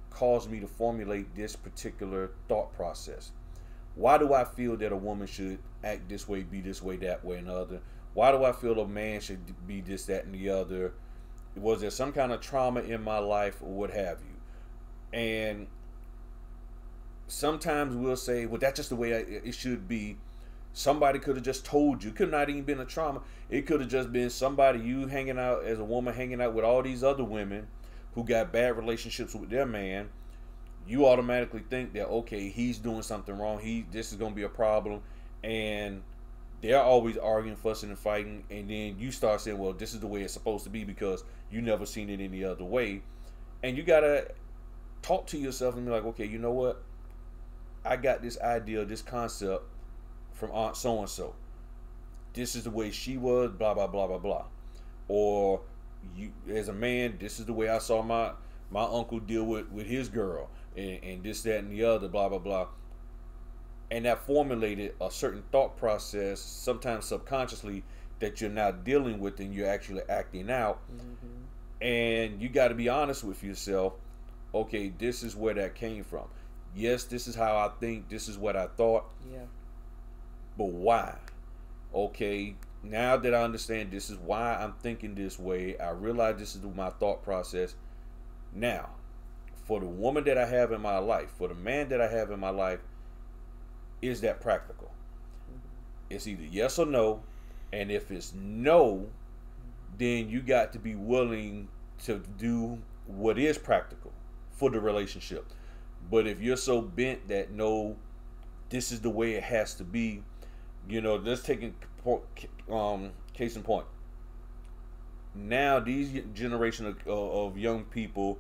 caused me to formulate this particular thought process? Why do I feel that a woman should act this way, be this way, that way, and the other? Why do I feel a man should be this, that, and the other? Was there some kind of trauma in my life or what have you? And sometimes we'll say, well, that's just the way it should be. Somebody could have just told you. It could not even been a trauma. It could have just been somebody, you hanging out as a woman, hanging out with all these other women who got bad relationships with their man. You automatically think that, okay, he's doing something wrong. This is going to be a problem. And they're always arguing, fussing, and fighting. And then you start saying, well, this is the way it's supposed to be because you never seen it any other way. And you got to talk to yourself and be like, okay, you know what? I got this idea, this concept from Aunt so-and-so. This is the way she was, blah, blah, blah, blah, blah. Or you, as a man, this is the way I saw my uncle deal with his girl. And this, that, and the other, blah, blah, blah. And that formulated a certain thought process, sometimes subconsciously, that you're now dealing with and you're actually acting out. Mm-hmm. And you got to be honest with yourself. Okay, this is where that came from. Yes, this is how I think. This is what I thought. Yeah. But why? Okay, now that I understand this is why I'm thinking this way, I realize this is my thought process. Now, for the woman that I have in my life, for the man that I have in my life, is that practical? It's either yes or no. And if it's no, then you got to be willing to do what is practical for the relationship. But if you're so bent that no, this is the way it has to be, let's take case in point. Now these generation of young people,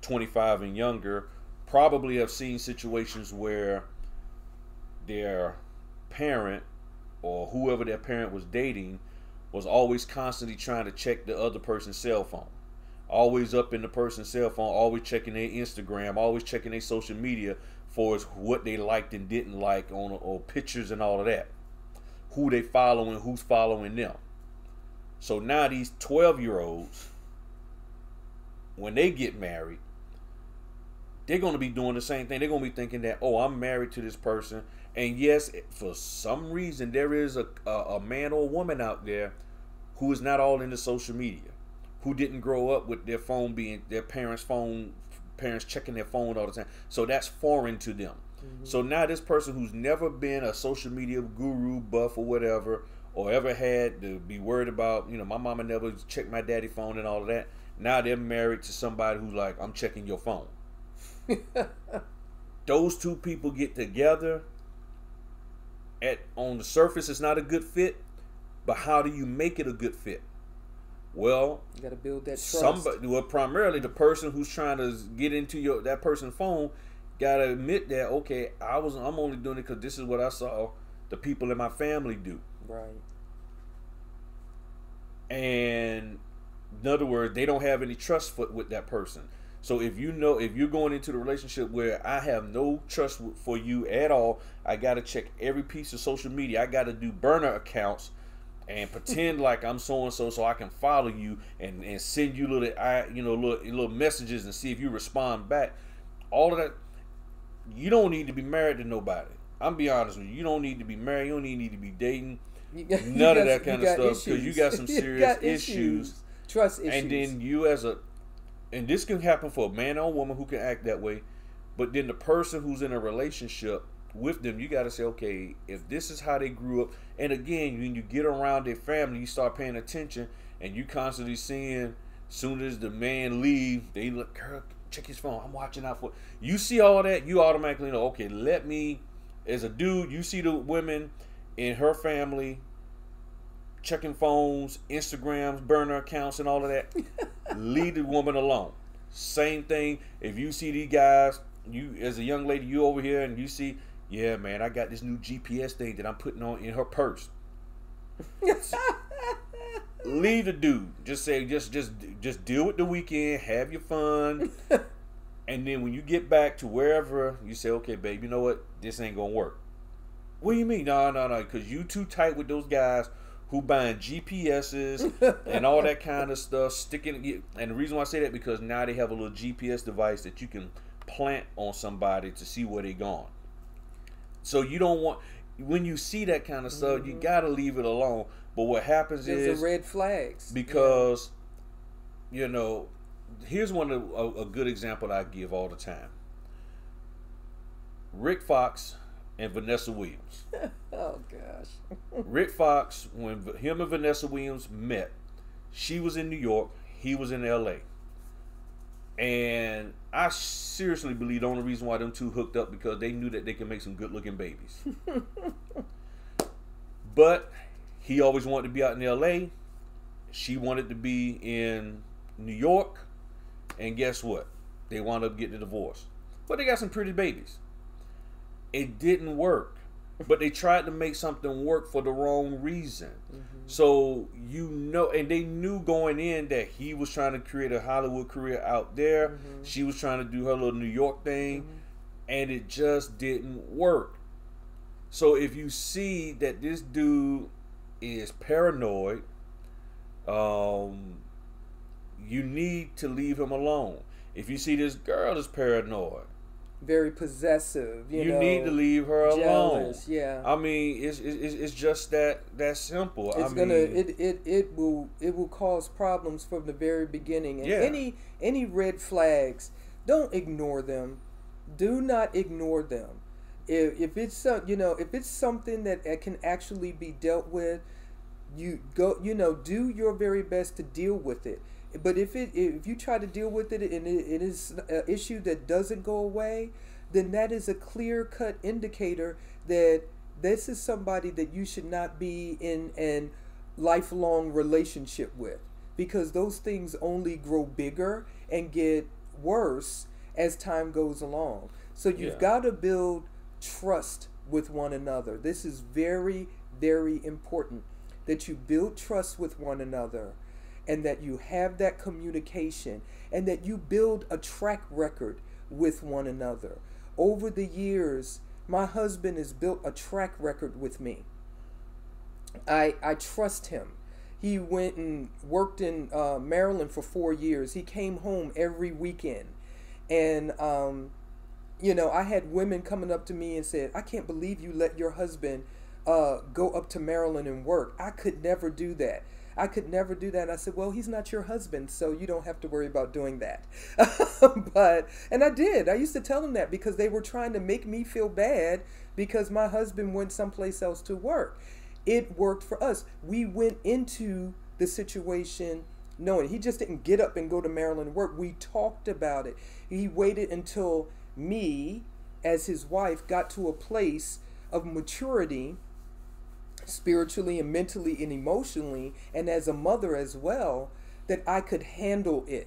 25 and younger, probably have seen situations where their parent or whoever their parent was dating was always constantly trying to check the other person's cell phone. Always up in the person's cell phone, always checking their Instagram, always checking their social media for what they liked and didn't like or pictures and all of that. Who they following, who's following them. So now these 12-year-olds, when they get married, they're going to be doing the same thing. They're going to be thinking that, oh, I'm married to this person. And yes, for some reason, there is a man or a woman out there who is not all into social media, who didn't grow up with their phone being their parents' checking their phone all the time. So that's foreign to them. Mm-hmm. So now this person who's never been a social media guru, buff, or whatever, or ever had to be worried about, my mama never checked my daddy phone and all of that. Now they're married to somebody who's like, I'm checking your phone. Those two people get together. On the surface, it's not a good fit, but how do you make it a good fit? Well, you got to build that trust. Primarily the person who's trying to get into that person's phone got to admit that, okay, I'm only doing it because this is what I saw the people in my family do. Right. And in other words, they don't have any trust with that person. So if you're going into the relationship where I have no trust for you at all, I got to check every piece of social media. I got to do burner accounts and pretend like I'm so-and-so so I can follow you and send you little messages and see if you respond back. All of that, you don't need to be married to nobody. I'm be honest with you. You don't need to be married. You don't need to be dating. None of that kind of stuff, because you got some serious issues. Trust issues. And then and this can happen for a man or a woman who can act that way, but then the person who's in a relationship with them, you got to say, okay, if this is how they grew up, and again, when you get around their family, you start paying attention, and you constantly seeing, soon as the man leaves, they look, girl, check his phone, I'm watching out for, you see all that, you automatically know, okay, let me, as a dude, you see the women in her family checking phones, Instagrams, burner accounts, and all of that. Leave the woman alone. Same thing. If you see these guys, you as a young lady, you over here and you see, yeah, man, I got this new GPS thing that I'm putting on in her purse. Leave the dude. Just say, just deal with the weekend. Have your fun. And then when you get back to wherever, you say, okay, babe, you know what? This ain't going to work. What do you mean? No. Because you too tight with those guys who buying GPSs and all that kind of stuff. And the reason why I say that, because now they have a little GPS device that you can plant on somebody to see where they gone. So you don't want, when you see that kind of stuff, you got to leave it alone. But what happens There's red flags. Because, here's a good example that I give all the time. Rick Fox and Vanessa Williams. Oh gosh. Rick Fox, when him and Vanessa Williams met, she was in New York, he was in LA. And I seriously believe the only reason why them two hooked up because they knew that they could make some good looking babies. But he always wanted to be out in LA. She wanted to be in New York. And guess what? They wound up getting a divorce. But they got some pretty babies. It didn't work. But they tried to make something work for the wrong reason. So, and they knew going in that he was trying to create a Hollywood career out there. She was trying to do her little New York thing. And it just didn't work. So if you see that this dude is paranoid, you need to leave him alone. If you see this girl is paranoid, very possessive, you need to leave her jealous, alone. Yeah, I mean, it's just that simple. It will cause problems from the very beginning. And any red flags, don't ignore them. Do not ignore them. If it's something that can actually be dealt with, you go, do your very best to deal with it. But if you try to deal with it and it is an issue that doesn't go away, then that is a clear-cut indicator that this is somebody that you should not be in a lifelong relationship with, because those things only grow bigger and get worse as time goes along. So you've got to build trust with one another. This is very, very important, that you build trust with one another, and that you have that communication, and that you build a track record with one another. Over the years, my husband has built a track record with me. I trust him. He went and worked in Maryland for 4 years. He came home every weekend. And, I had women coming up to me and said, I can't believe you let your husband go up to Maryland and work. I could never do that. And I said, well, he's not your husband, so you don't have to worry about doing that. And I did. I used to tell them that because they were trying to make me feel bad because my husband went someplace else to work. It worked for us. We went into the situation knowing he just didn't get up and go to Maryland and work. We talked about it. He waited until me, as his wife, got to a place of maturity, spiritually and mentally and emotionally, and as a mother as well, that I could handle it.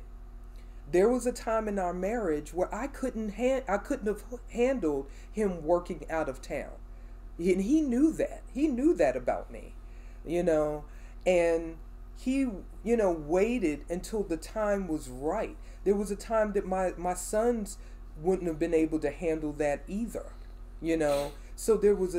There was a time in our marriage where I couldn't have handled him working out of town, and he knew that. He knew that about me, and he waited until the time was right. There was a time that my sons wouldn't have been able to handle that either, So there was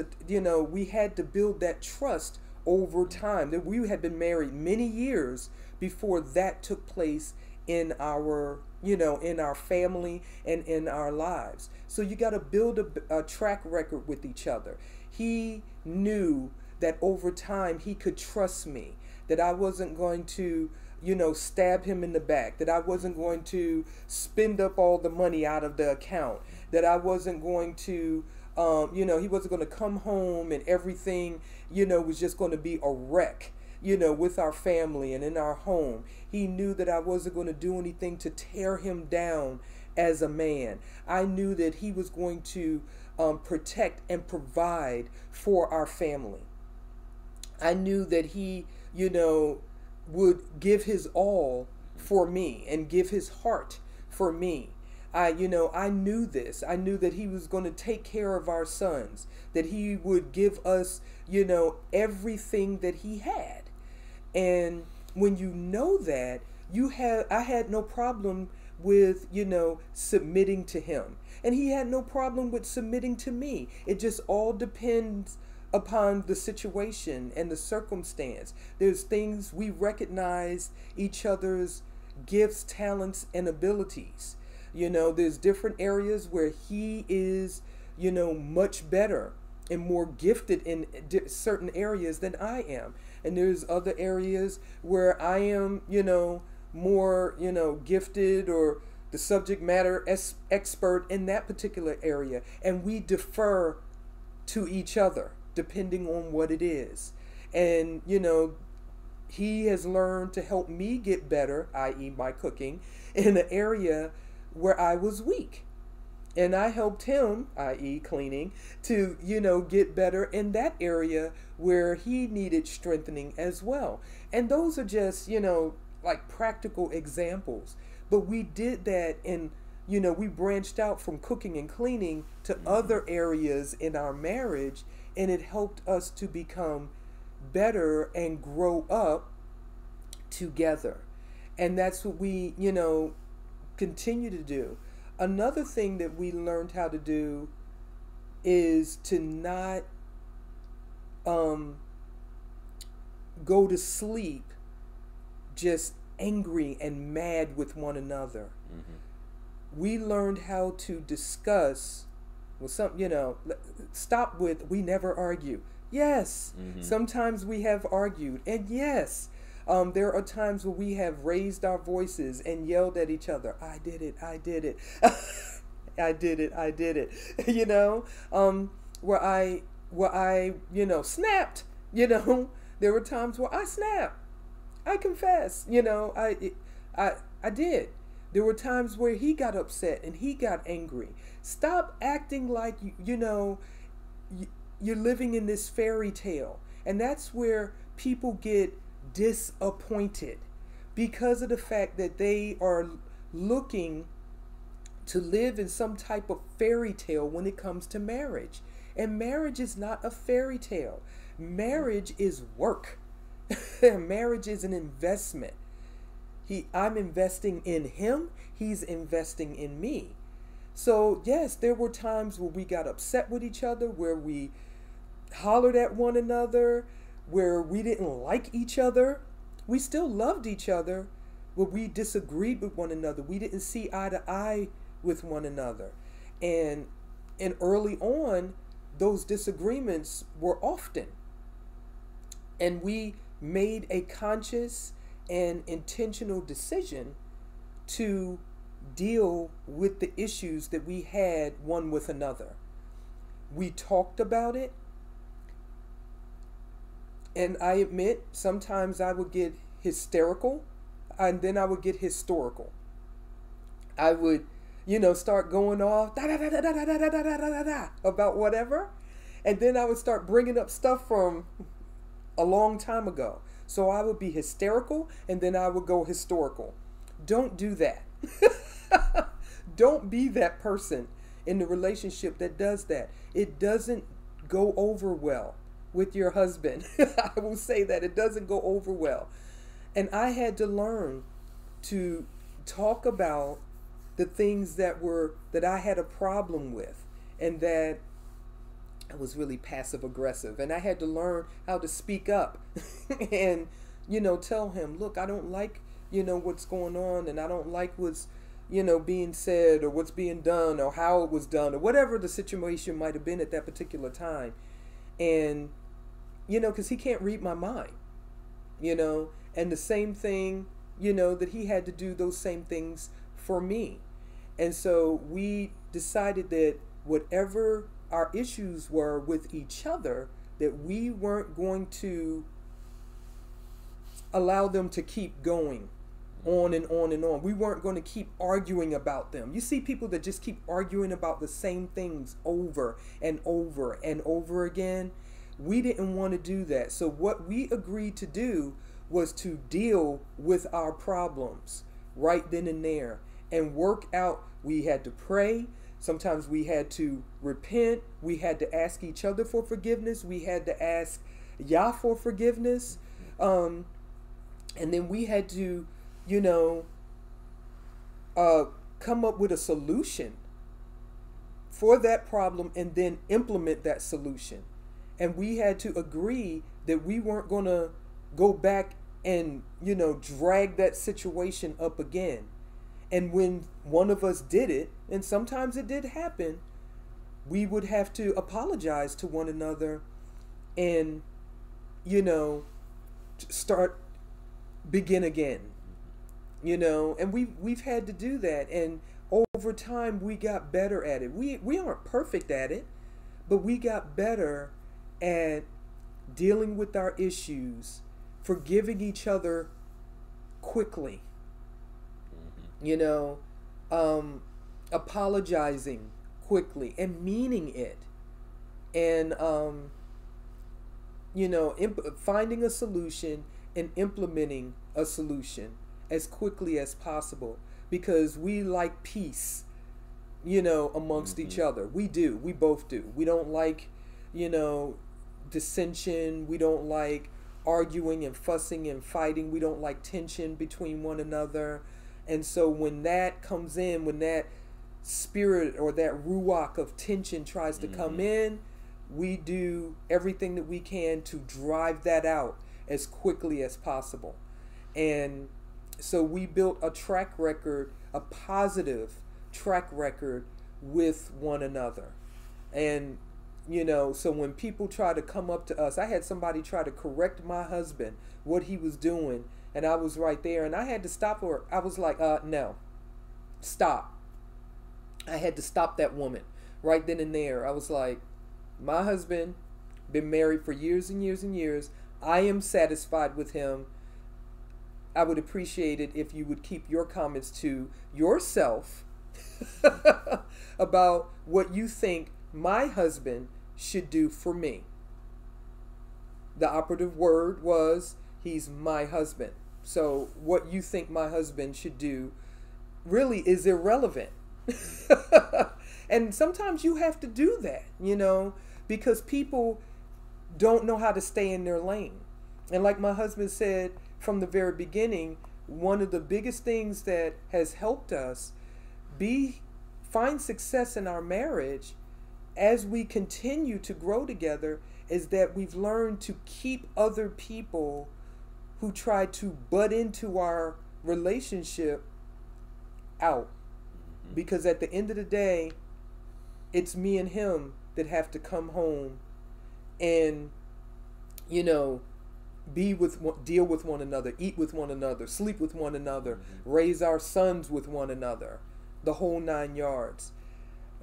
we had to build that trust over time. That we had been married many years before that took place in our, in our family and in our lives. So you got to build a track record with each other. He knew that over time he could trust me, that I wasn't going to, stab him in the back, that I wasn't going to spend up all the money out of the account, that I wasn't going to, he wasn't going to come home and everything, was just going to be a wreck, with our family and in our home. He knew that I wasn't going to do anything to tear him down as a man. I knew that he was going to protect and provide for our family. I knew that he, would give his all for me and give his heart for me. I knew this. I knew that he was going to take care of our sons, that he would give us, everything that he had. And when you know that, I had no problem with, submitting to him. And he had no problem with submitting to me. It just all depends upon the situation and the circumstance. There's things we recognize each other's gifts, talents, and abilities. There's different areas where he is, much better and more gifted in certain areas than I am. And there's other areas where I am, more, gifted or the subject matter expert in that particular area. And we defer to each other depending on what it is. And, he has learned to help me get better, i.e. my cooking, in an area where I was weak. And I helped him, i.e. cleaning, to, get better in that area where he needed strengthening as well. And those are just, like practical examples. But we did that and, we branched out from cooking and cleaning to other areas in our marriage, and it helped us to become better and grow up together. And that's what we, continue to do. Another thing that we learned how to do is to not go to sleep just angry and mad with one another. We learned how to discuss stop with, we never argue. Yes, sometimes we have argued. And yes, there are times where we have raised our voices and yelled at each other. I did it. I did it. I did it. I did it. Where I snapped. There were times where I snapped. I confess. I did. There were times where he got upset and he got angry. Stop acting like you're living in this fairy tale. And that's where people get disappointed because of the fact that they are looking to live in some type of fairy tale when it comes to marriage. And marriage is not a fairy tale. Marriage is work. Marriage is an investment. I'm investing in him. He's investing in me. So yes, there were times where we got upset with each other, where we hollered at one another, where we didn't like each other. We still loved each other, but we disagreed with one another. We didn't see eye to eye with one another. And early on, those disagreements were often. And we made a conscious and intentional decision to deal with the issues that we had one with another. We talked about it. And I admit, sometimes I would get hysterical, and then I would get historical. I would, start going off about whatever, and then I would start bringing up stuff from a long time ago. So I would be hysterical, and then I would go historical. Don't do that. Don't be that person in the relationship that does that. It doesn't go over well with your husband. I will say that it doesn't go over well. And I had to learn to talk about the things that I had a problem with, and that I was really passive aggressive. And I had to learn how to speak up and, tell him, look, I don't like, what's going on, and I don't like what's, being said, or what's being done, or how it was done, or whatever the situation might have been at that particular time. And, because he can't read my mind, and the same thing, that he had to do those same things for me. And so we decided that whatever our issues were with each other, that we weren't going to allow them to keep going on and on and on. We weren't going to keep arguing about them. You see people that just keep arguing about the same things over and over and over again. We didn't want to do that. So what we agreed to do was to deal with our problems right then and there and work out. We had to pray. Sometimes we had to repent. We had to ask each other for forgiveness. We had to ask Yah for forgiveness. And then we had to, uh, come up with a solution for that problem and then implement that solution. And we had to agree that we weren't going to go back and, drag that situation up again. And when one of us did it, and sometimes it did happen, we would have to apologize to one another and, start, begin again. And we've had to do that. And over time, we got better at it. We aren't perfect at it, but we got better at dealing with our issues, forgiving each other quickly, apologizing quickly and meaning it, and finding a solution and implementing a solution as quickly as possible, because we like peace, amongst each other. We do. We both do. We don't like, dissension. We don't like arguing and fussing and fighting. We don't like tension between one another. And so when that comes in, when that spirit or that ruach of tension tries to come in, we do everything that we can to drive that out as quickly as possible. And so we built a track record, a positive track record with one another. And so when people try to come up to us, I had somebody try to correct my husband, what he was doing, and I was right there, and I had to stop her. I was like, no, stop. I had to stop that woman right then and there. I was like, my husband, been married for years and years and years. I am satisfied with him. I would appreciate it if you would keep your comments to yourself about what you think my husband should do for me. The operative word was, he's my husband. So what you think my husband should do really is irrelevant. And sometimes you have to do that, because people don't know how to stay in their lane. And like my husband said from the very beginning, one of the biggest things that has helped us find success in our marriage as we continue to grow together is that we've learned to keep other people who try to butt into our relationship out. Because at the end of the day, it's me and him that have to come home and, deal with one another, eat with one another, sleep with one another, raise our sons with one another, the whole 9 yards.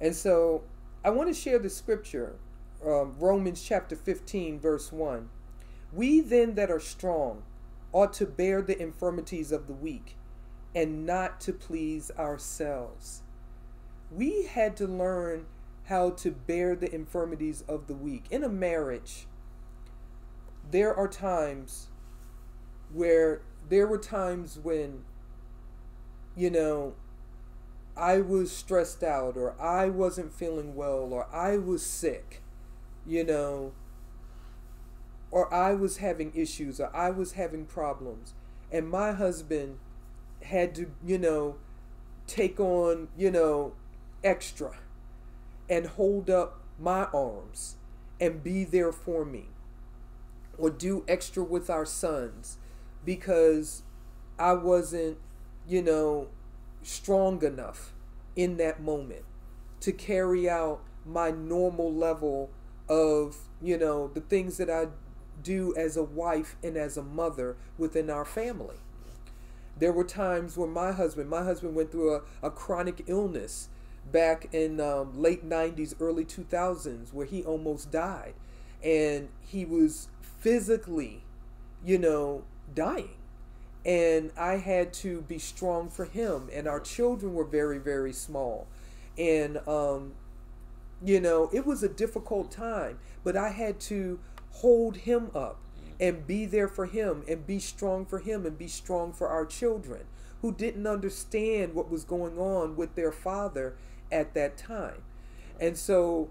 And so I want to share the scripture, Romans chapter 15, verse 1. We then that are strong ought to bear the infirmities of the weak and not to please ourselves. We had to learn how to bear the infirmities of the weak. In a marriage, there were times when, I was stressed out, or I wasn't feeling well, or I was sick, or I was having issues, or I was having problems. And my husband had to, take on, extra and hold up my arms and be there for me, or do extra with our sons because I wasn't, strong enough in that moment to carry out my normal level of, the things that I do as a wife and as a mother within our family. There were times when my husband went through a chronic illness back in late 90s, early 2000s, where he almost died. And he was physically, dying. And I had to be strong for him. And our children were very, very small. And, it was a difficult time. But I had to hold him up and be there for him and be strong for him and be strong for our children who didn't understand what was going on with their father at that time. And so,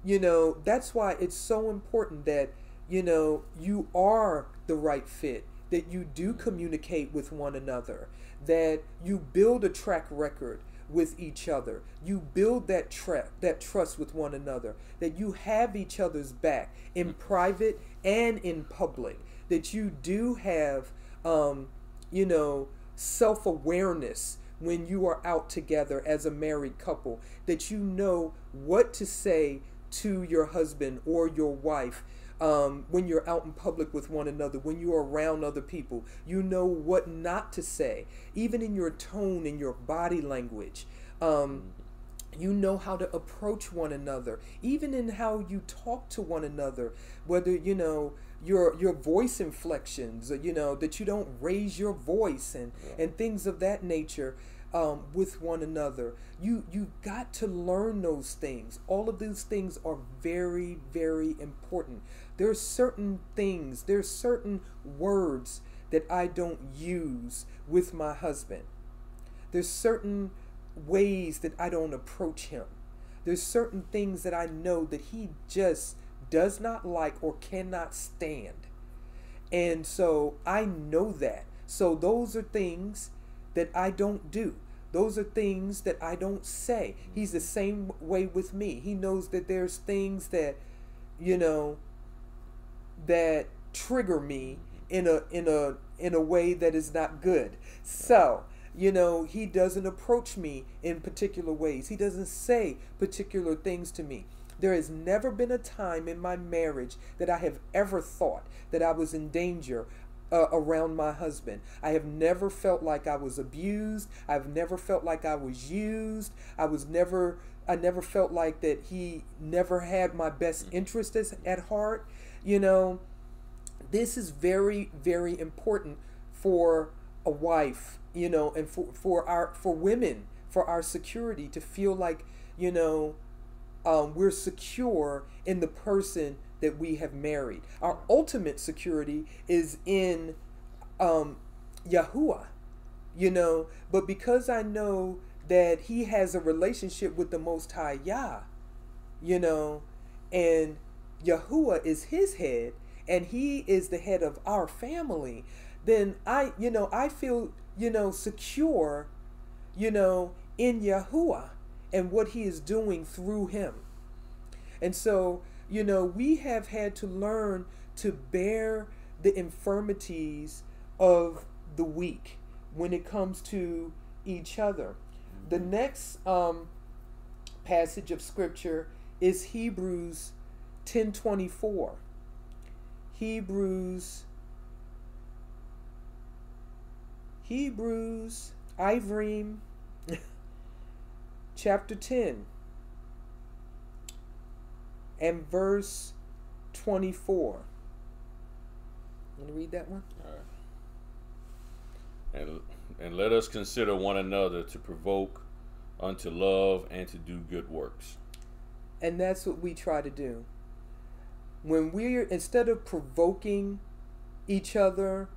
that's why it's so important that, you are the right fit. that you do communicate with one another, that you build a track record with each other, you build that trust with one another, that you have each other's back in private and in public, that you do have you know, self-awareness when you are out together as a married couple, that you know what to say to your husband or your wife when you're out in public with one another, when you're around other people. You know what not to say, even in your tone and your body language. You know how to approach one another, even in how you talk to one another, whether, you know, your voice inflections, you know, that you don't raise your voice and things of that nature with one another. You've got to learn those things. All of these things are very, very important. There's certain things, there's certain words that I don't use with my husband. There's certain ways that I don't approach him. There's certain things that I know that he just does not like or cannot stand. And so I know that. So those are things that I don't do. Those are things that I don't say. He's the same way with me. He knows that there's things that, you know, that trigger me in a way that is not good. So, you know, he doesn't approach me in particular ways. He doesn't say particular things to me. There has never been a time in my marriage that I have ever thought that I was in danger around my husband. I have never felt like I was abused. I've never felt like I was used. I never felt like that he never had my best interest at heart. You know, this is very, very important for a wife, you know, and for women, for our security, to feel like, you know, we're secure in the person that we have married. Our ultimate security is in Yahuwah, you know, but because I know that he has a relationship with the Most High Yah, you know, and Yahuwah is his head and he is the head of our family, then I feel, you know, secure, you know, in Yahuwah and what he is doing through him. And so, you know, we have had to learn to bear the infirmities of the weak when it comes to each other. The next passage of scripture is Hebrews 10:24. Hebrews, Ivrim, chapter 10 and verse 24. Want to read that one? All right. And let us consider one another to provoke unto love and to do good works. And that's what we try to do. When instead of provoking each other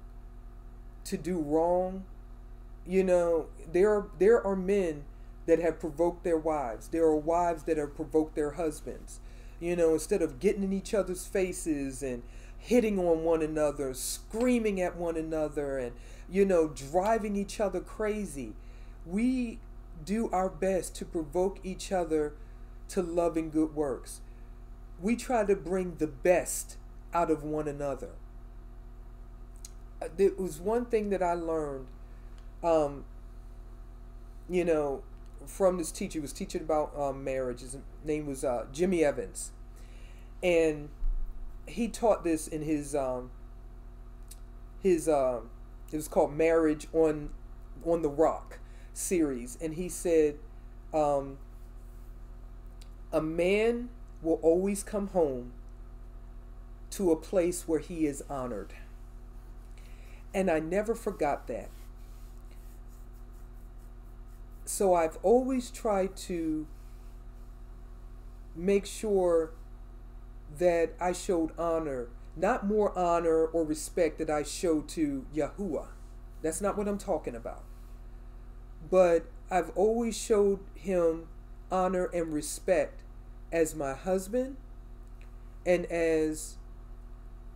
to do wrong, you know, there are men that have provoked their wives. There are wives that have provoked their husbands. You know, instead of getting in each other's faces and hitting on one another, screaming at one another, and, you know, driving each other crazy, we do our best to provoke each other to love and good works. We try to bring the best out of one another. There was one thing that I learned, you know, from this teacher. He was teaching about marriage. His name was Jimmy Evans, and he taught this in his it was called Marriage on the Rock series, and he said, a man will always come home to a place where he is honored. And I never forgot that. So I've always tried to make sure that I showed honor, not more honor or respect that I showed to Yahuwah. That's not what I'm talking about. But I've always showed him honor and respect as my husband and as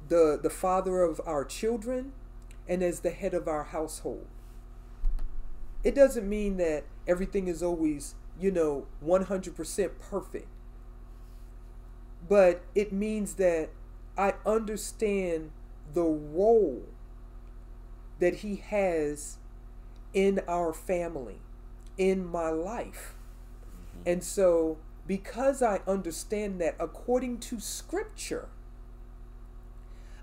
the father of our children and as the head of our household. It doesn't mean that everything is always, 100% perfect. But it means that I understand the role that he has in our family, in my life. And so, because I understand that according to Scripture,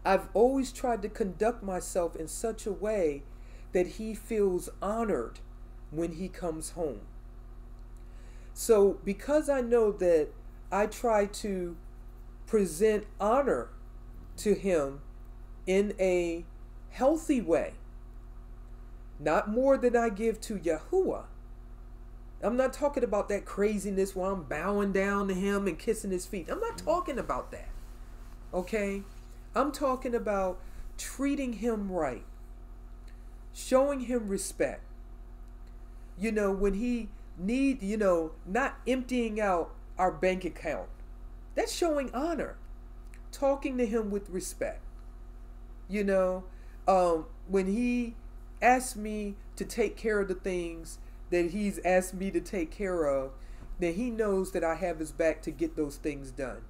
I've always tried to conduct myself in such a way that he feels honored when he comes home. So, because I know that I try to present honor to him in a healthy way, not more than I give to Yahuwah. I'm not talking about that craziness where I'm bowing down to him and kissing his feet. I'm not talking about that. Okay? I'm talking about treating him right, showing him respect. When he not emptying out our bank account. That's showing honor. Talking to him with respect. When he asks me to take care of the things that he's asked me to take care of, then he knows that I have his back to get those things done.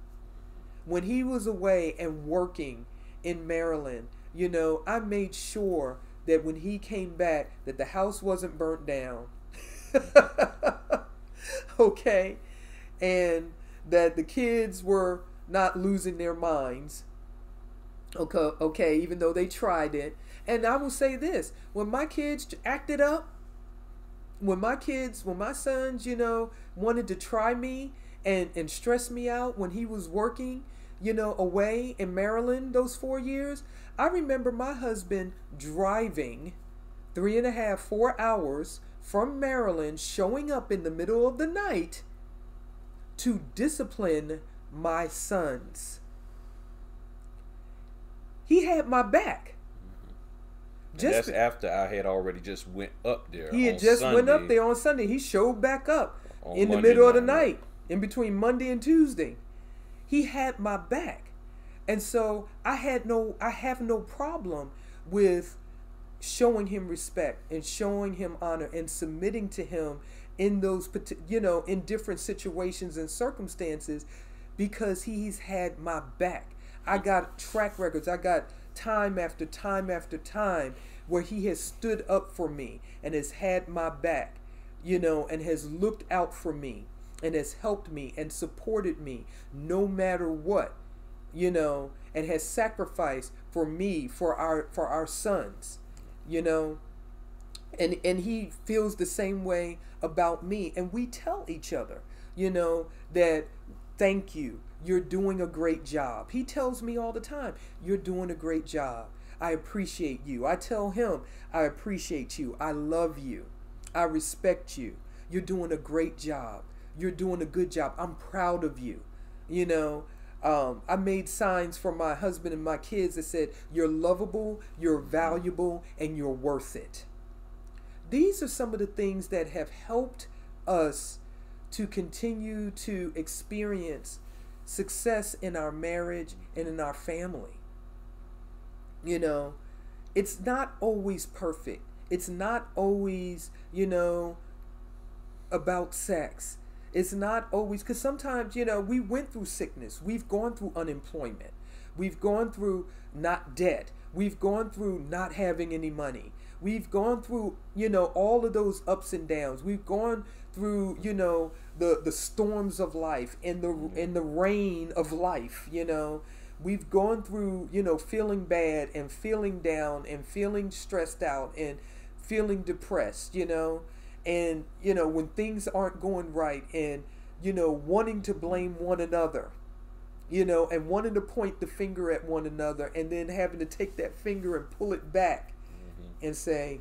When he was away and working in Maryland, I made sure that when he came back that the house wasn't burnt down. Okay? And that the kids were not losing their minds. Okay, even though they tried it. And I will say this, when my kids acted up, when my sons, wanted to try me and stress me out when he was working, away in Maryland those 4 years, I remember my husband driving 3.5, 4 hours from Maryland, showing up in the middle of the night to discipline my sons. He had my back. That's after I had already just went up there. He had just went up there on Sunday. He showed back up in the middle of the night, in between Monday and Tuesday. He had my back. And so I have no problem with showing him respect and showing him honor and submitting to him in those, in different situations and circumstances, because he's had my back. I got track records. I got time after time after time where he has stood up for me and has had my back, and has looked out for me and has helped me and supported me no matter what, and has sacrificed for me, for our sons, and he feels the same way about me. And we tell each other, that thank you. You're doing a great job. He tells me all the time, you're doing a great job. I appreciate you. I tell him, I appreciate you. I love you. I respect you. You're doing a great job. You're doing a good job. I'm proud of you. I made signs for my husband and my kids that said, you're lovable, you're valuable, and you're worth it. These are some of the things that have helped us to continue to experience success in our marriage and in our family. It's not always perfect. It's not always, about sex. It's not always, because sometimes, we went through sickness. We've gone through unemployment. We've gone through not debt. We've gone through not having any money. We've gone through, all of those ups and downs. We've gone through, the storms of life and the rain of life, We've gone through, feeling bad and feeling down and feeling stressed out and feeling depressed, and, when things aren't going right and, wanting to blame one another, and wanting to point the finger at one another and then having to take that finger and pull it back and say,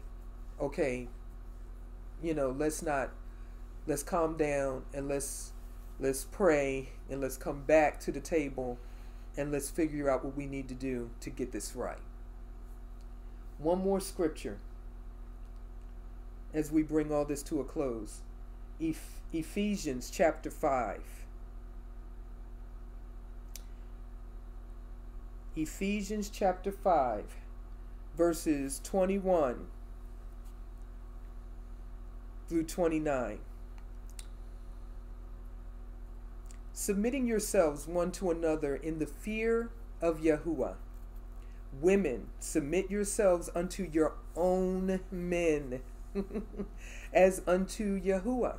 okay, let's calm down and let's pray and let's come back to the table and let's figure out what we need to do to get this right. One more scripture as we bring all this to a close. Ephesians chapter 5. Ephesians chapter 5, verses 21 through 29. Submitting yourselves one to another in the fear of Yahuwah. Women, submit yourselves unto your own men, as unto Yahuwah.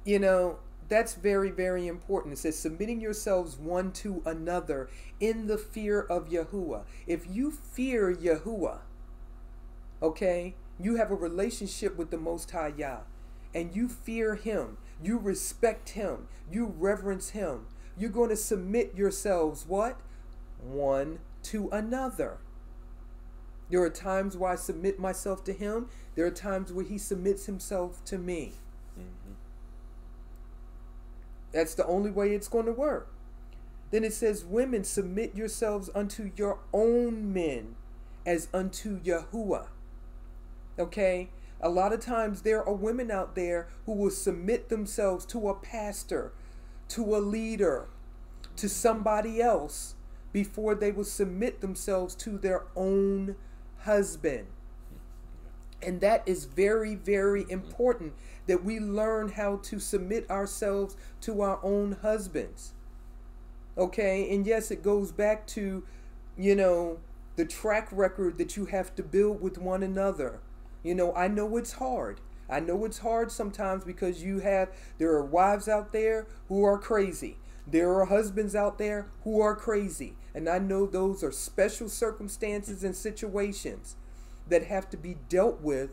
You know, that's very, very important. It says, submitting yourselves one to another in the fear of Yahuwah. If you fear Yahuwah, okay, you have a relationship with the Most High Yah, and you fear Him, you respect Him, you reverence Him, you're going to submit yourselves, what? One to another. There are times where I submit myself to Him. There are times where He submits Himself to me. Mm-hmm. That's the only way it's going to work. Then it says, women, submit yourselves unto your own men as unto Yahuwah. Okay? A lot of times there are women out there who will submit themselves to a pastor, to a leader, to somebody else before they will submit themselves to their own husband. And that is very, very important, that we learn how to submit ourselves to our own husbands. Okay? And yes, it goes back to, you know, the track record that you have to build with one another. You know, I know it's hard. I know it's hard sometimes because there are wives out there who are crazy. There are husbands out there who are crazy. And I know those are special circumstances and situations that have to be dealt with,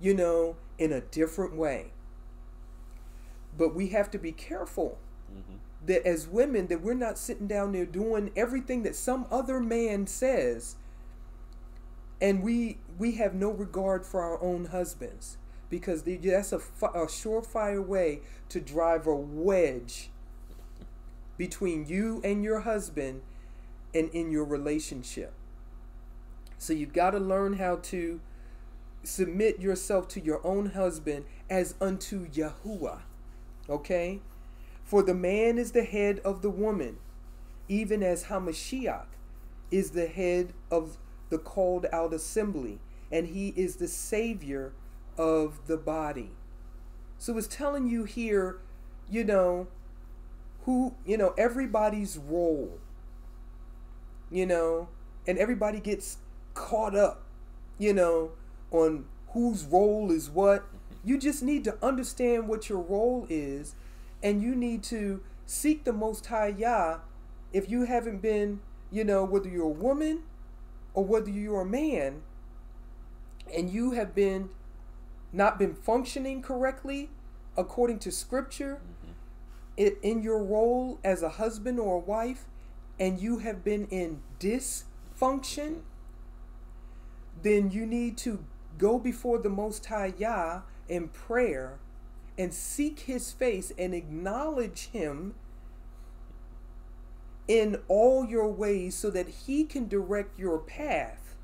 you know, in a different way. But we have to be careful that as women, that we're not sitting down there doing everything that some other man says, and we have no regard for our own husbands, because that's a surefire way to drive a wedge between you and your husband and in your relationship. So you've got to learn how to submit yourself to your own husband as unto Yahuwah. Okay? For the man is the head of the woman, even as Hamashiach is the head of the called out assembly, and he is the savior of the body. So it's telling you here, you know, everybody's role, you know, and everybody gets caught up, you know, on whose role is what. You just need to understand what your role is, and you need to seek the Most High Yah. If you haven't been, you know, whether you're a woman or whether you're a man, and you have not been functioning correctly according to Scripture, in your role as a husband or a wife, and you have been in dysfunction, then you need to go before the Most High Yah in prayer and seek His face and acknowledge Him in all your ways so that He can direct your path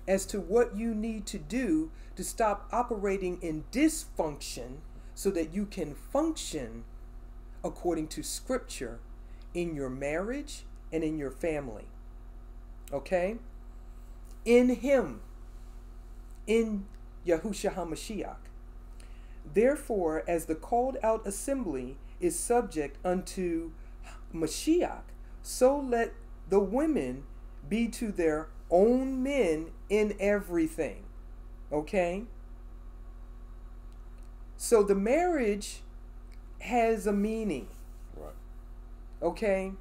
as to what you need to do to stop operating in dysfunction so that you can function according to Scripture in your marriage and in your family. Okay? In Him, in Yahushua HaMashiach. Therefore, as the called out assembly is subject unto Mashiach, so let the women be to their own men in everything. Okay? So the marriage has a meaning. Right. Okay?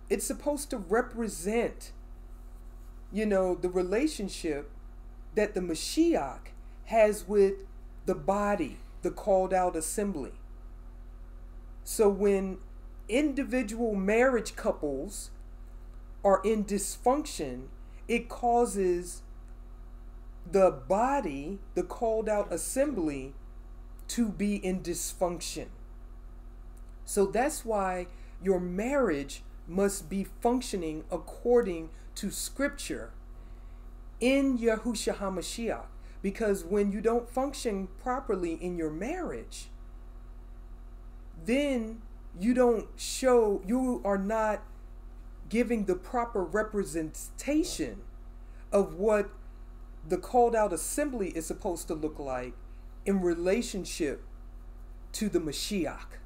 It's supposed to represent, you know, the relationship that the Mashiach has with the body, the called out assembly. So when individual marriage couples are in dysfunction, it causes the body, the called out assembly, to be in dysfunction. So that's why your marriage must be functioning according to Scripture in Yahushua HaMashiach. Because when you don't function properly in your marriage, then you are not giving the proper representation of what the called out assembly is supposed to look like in relationship to the Mashiach.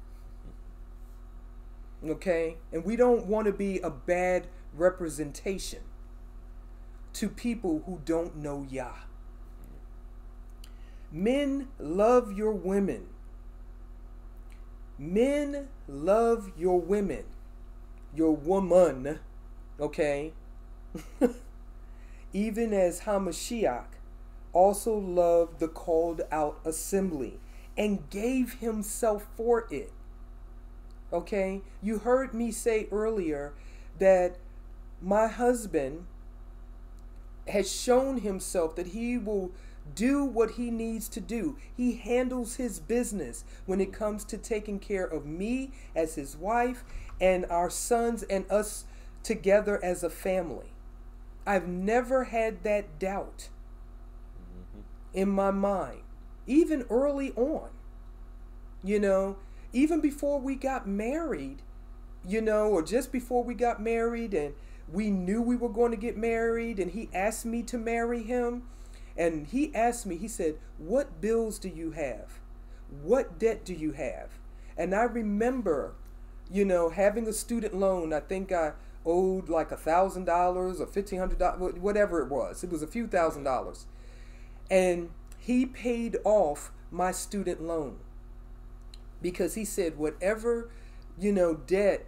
Okay? And we don't want to be a bad representation to people who don't know Yah. Men, love your women. Men, love your women. Your woman. Okay? Even as Hamashiach also loved the called out assembly and gave himself for it. Okay? You heard me say earlier that my husband has shown himself that he will do what he needs to do. He handles his business when it comes to taking care of me as his wife and our sons and us together as a family. I've never had that doubt in my mind, even early on. You know, even before we got married, you know, or just before we got married and we knew we were going to get married and he asked me to marry him. And he asked me, he said, what bills do you have? What debt do you have? And I remember, you know, having a student loan. I think I owed like $1,000 or $1,500, whatever it was. It was a few $1,000s. And he paid off my student loan because he said, whatever, you know, debt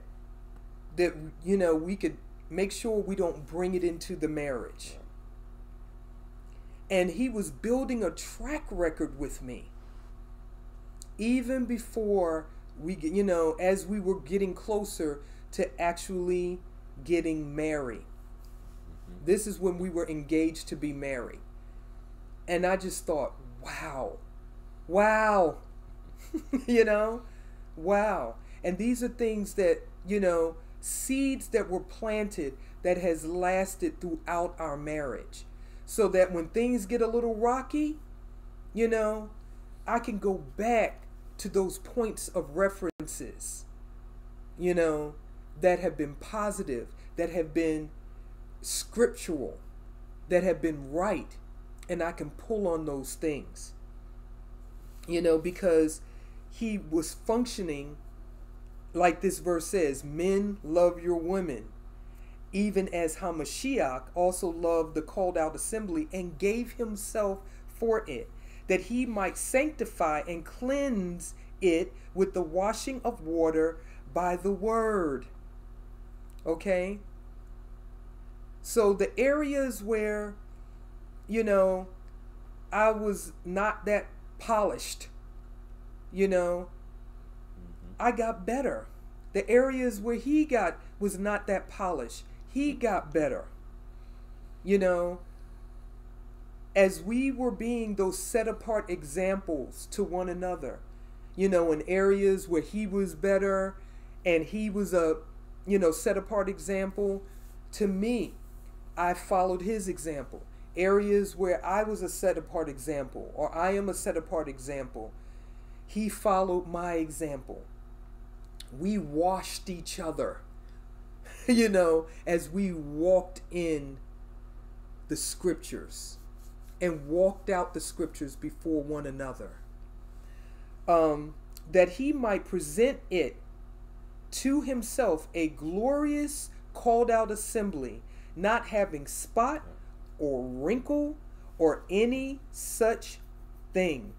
that, you know, we could make sure we don't bring it into the marriage. And he was building a track record with me. Even before we, you know, as we were getting closer to actually getting married. This is when we were engaged to be married. And I just thought, wow, you know, wow. And these are things that, you know, seeds that were planted that has lasted throughout our marriage. So that when things get a little rocky, you know, I can go back to those points of references, you know, that have been positive, that have been scriptural, that have been right. And I can pull on those things, you know, because he was functioning like this verse says, men, love your women. Even as Hamashiach also loved the called out assembly and gave himself for it, that he might sanctify and cleanse it with the washing of water by the word. Okay? So the areas where, you know, I was not that polished, you know, I got better. The areas where he was not that polished, he got better. You know, as we were being those set apart examples to one another, you know, in areas where he was better and he was a, you know, set apart example to me, I followed his example. Areas where I was a set apart example, or I am a set apart example, he followed my example. We washed each other, you know, as we walked in the scriptures and walked out the scriptures before one another, that he might present it to himself a glorious called out assembly, not having spot or wrinkle or any such thing,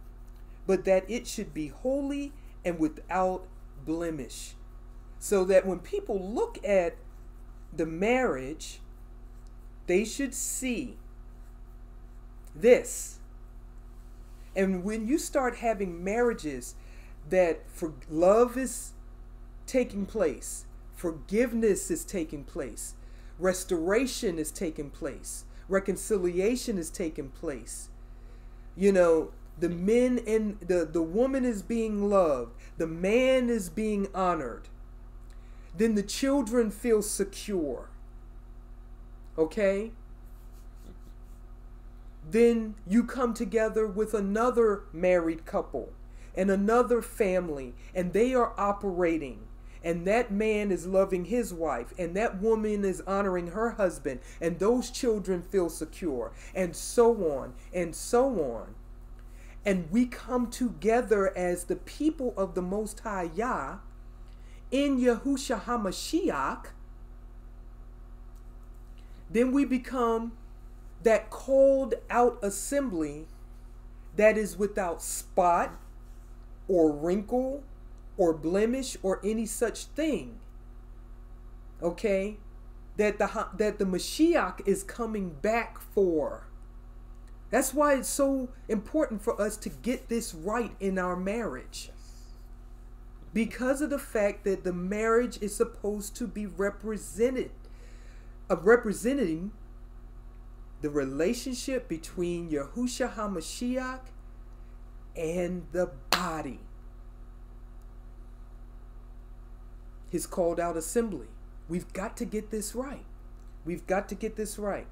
but that it should be holy and without blemish. So that when people look at the marriage, they should see this. And when you start having marriages that love is taking place, forgiveness is taking place, restoration is taking place, reconciliation is taking place, you know, the men and the woman is being loved, the man is being honored, then the children feel secure. Okay? Then you come together with another married couple and another family, and they are operating and that man is loving his wife, and that woman is honoring her husband, and those children feel secure, and so on and so on. And we come together as the people of the Most High Yah in Yahushua HaMashiach, then we become that called out assembly that is without spot or wrinkle or blemish or any such thing. Okay? That the Mashiach is coming back for. That's why it's so important for us to get this right in our marriage. Because of the fact that the marriage is supposed to be representing the relationship between Yahushua HaMashiach and the body. His called out assembly. We've got to get this right. We've got to get this right.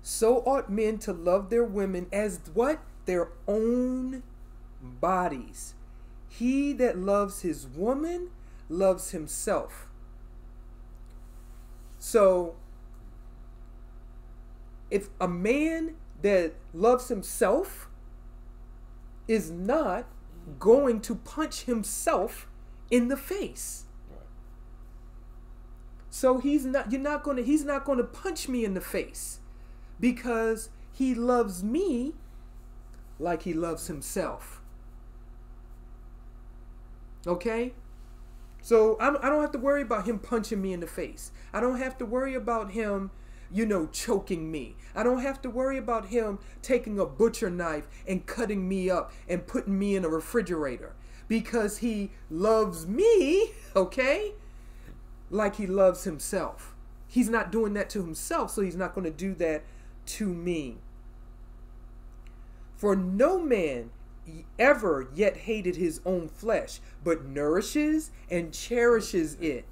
So ought men to love their women as what? Their own bodies. He that loves his woman loves himself. So, if a man that loves himself is not going to punch himself in the face. So he's not going to punch me in the face because he loves me like he loves himself. Okay? So I don't have to worry about him punching me in the face. I don't have to worry about him, choking me. I don't have to worry about him taking a butcher knife and cutting me up and putting me in a refrigerator because he loves me, okay, like he loves himself. He's not doing that to himself, so he's not going to do that to me. For no man ever yet hated his own flesh, but nourishes and cherishes it,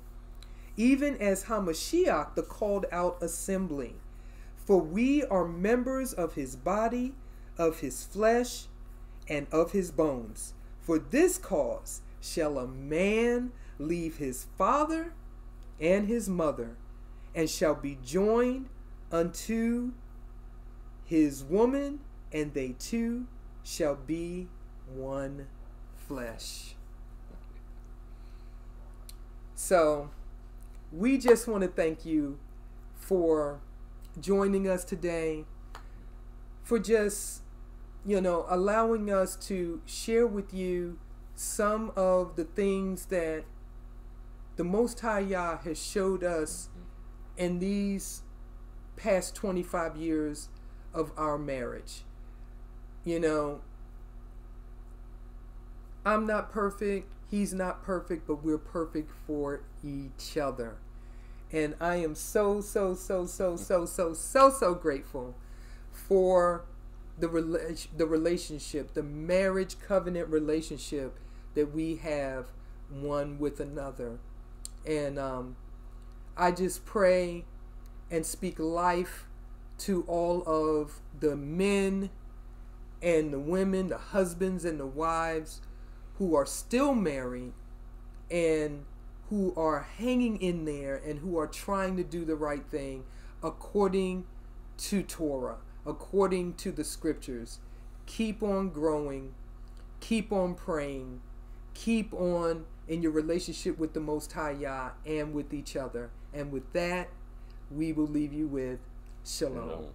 even as HaMashiach, the called out assembly. For we are members of his body, of his flesh, and of his bones. For this cause shall a man leave his father and his mother, and shall be joined unto his woman, and they two shall be one flesh. So we just want to thank you for joining us today, for just, allowing us to share with you some of the things that the Most High Yah has showed us in these past 25 years of our marriage. I'm not perfect, he's not perfect, but we're perfect for each other. And I am so grateful for the relationship, the marriage covenant relationship that we have one with another. And I just pray and speak life to all of the men and the women, the husbands and the wives who are still married and who are hanging in there and who are trying to do the right thing according to Torah, according to the scriptures. Keep on growing, keep on praying, keep on in your relationship with the Most High Yah and with each other. And with that, we will leave you with Shalom.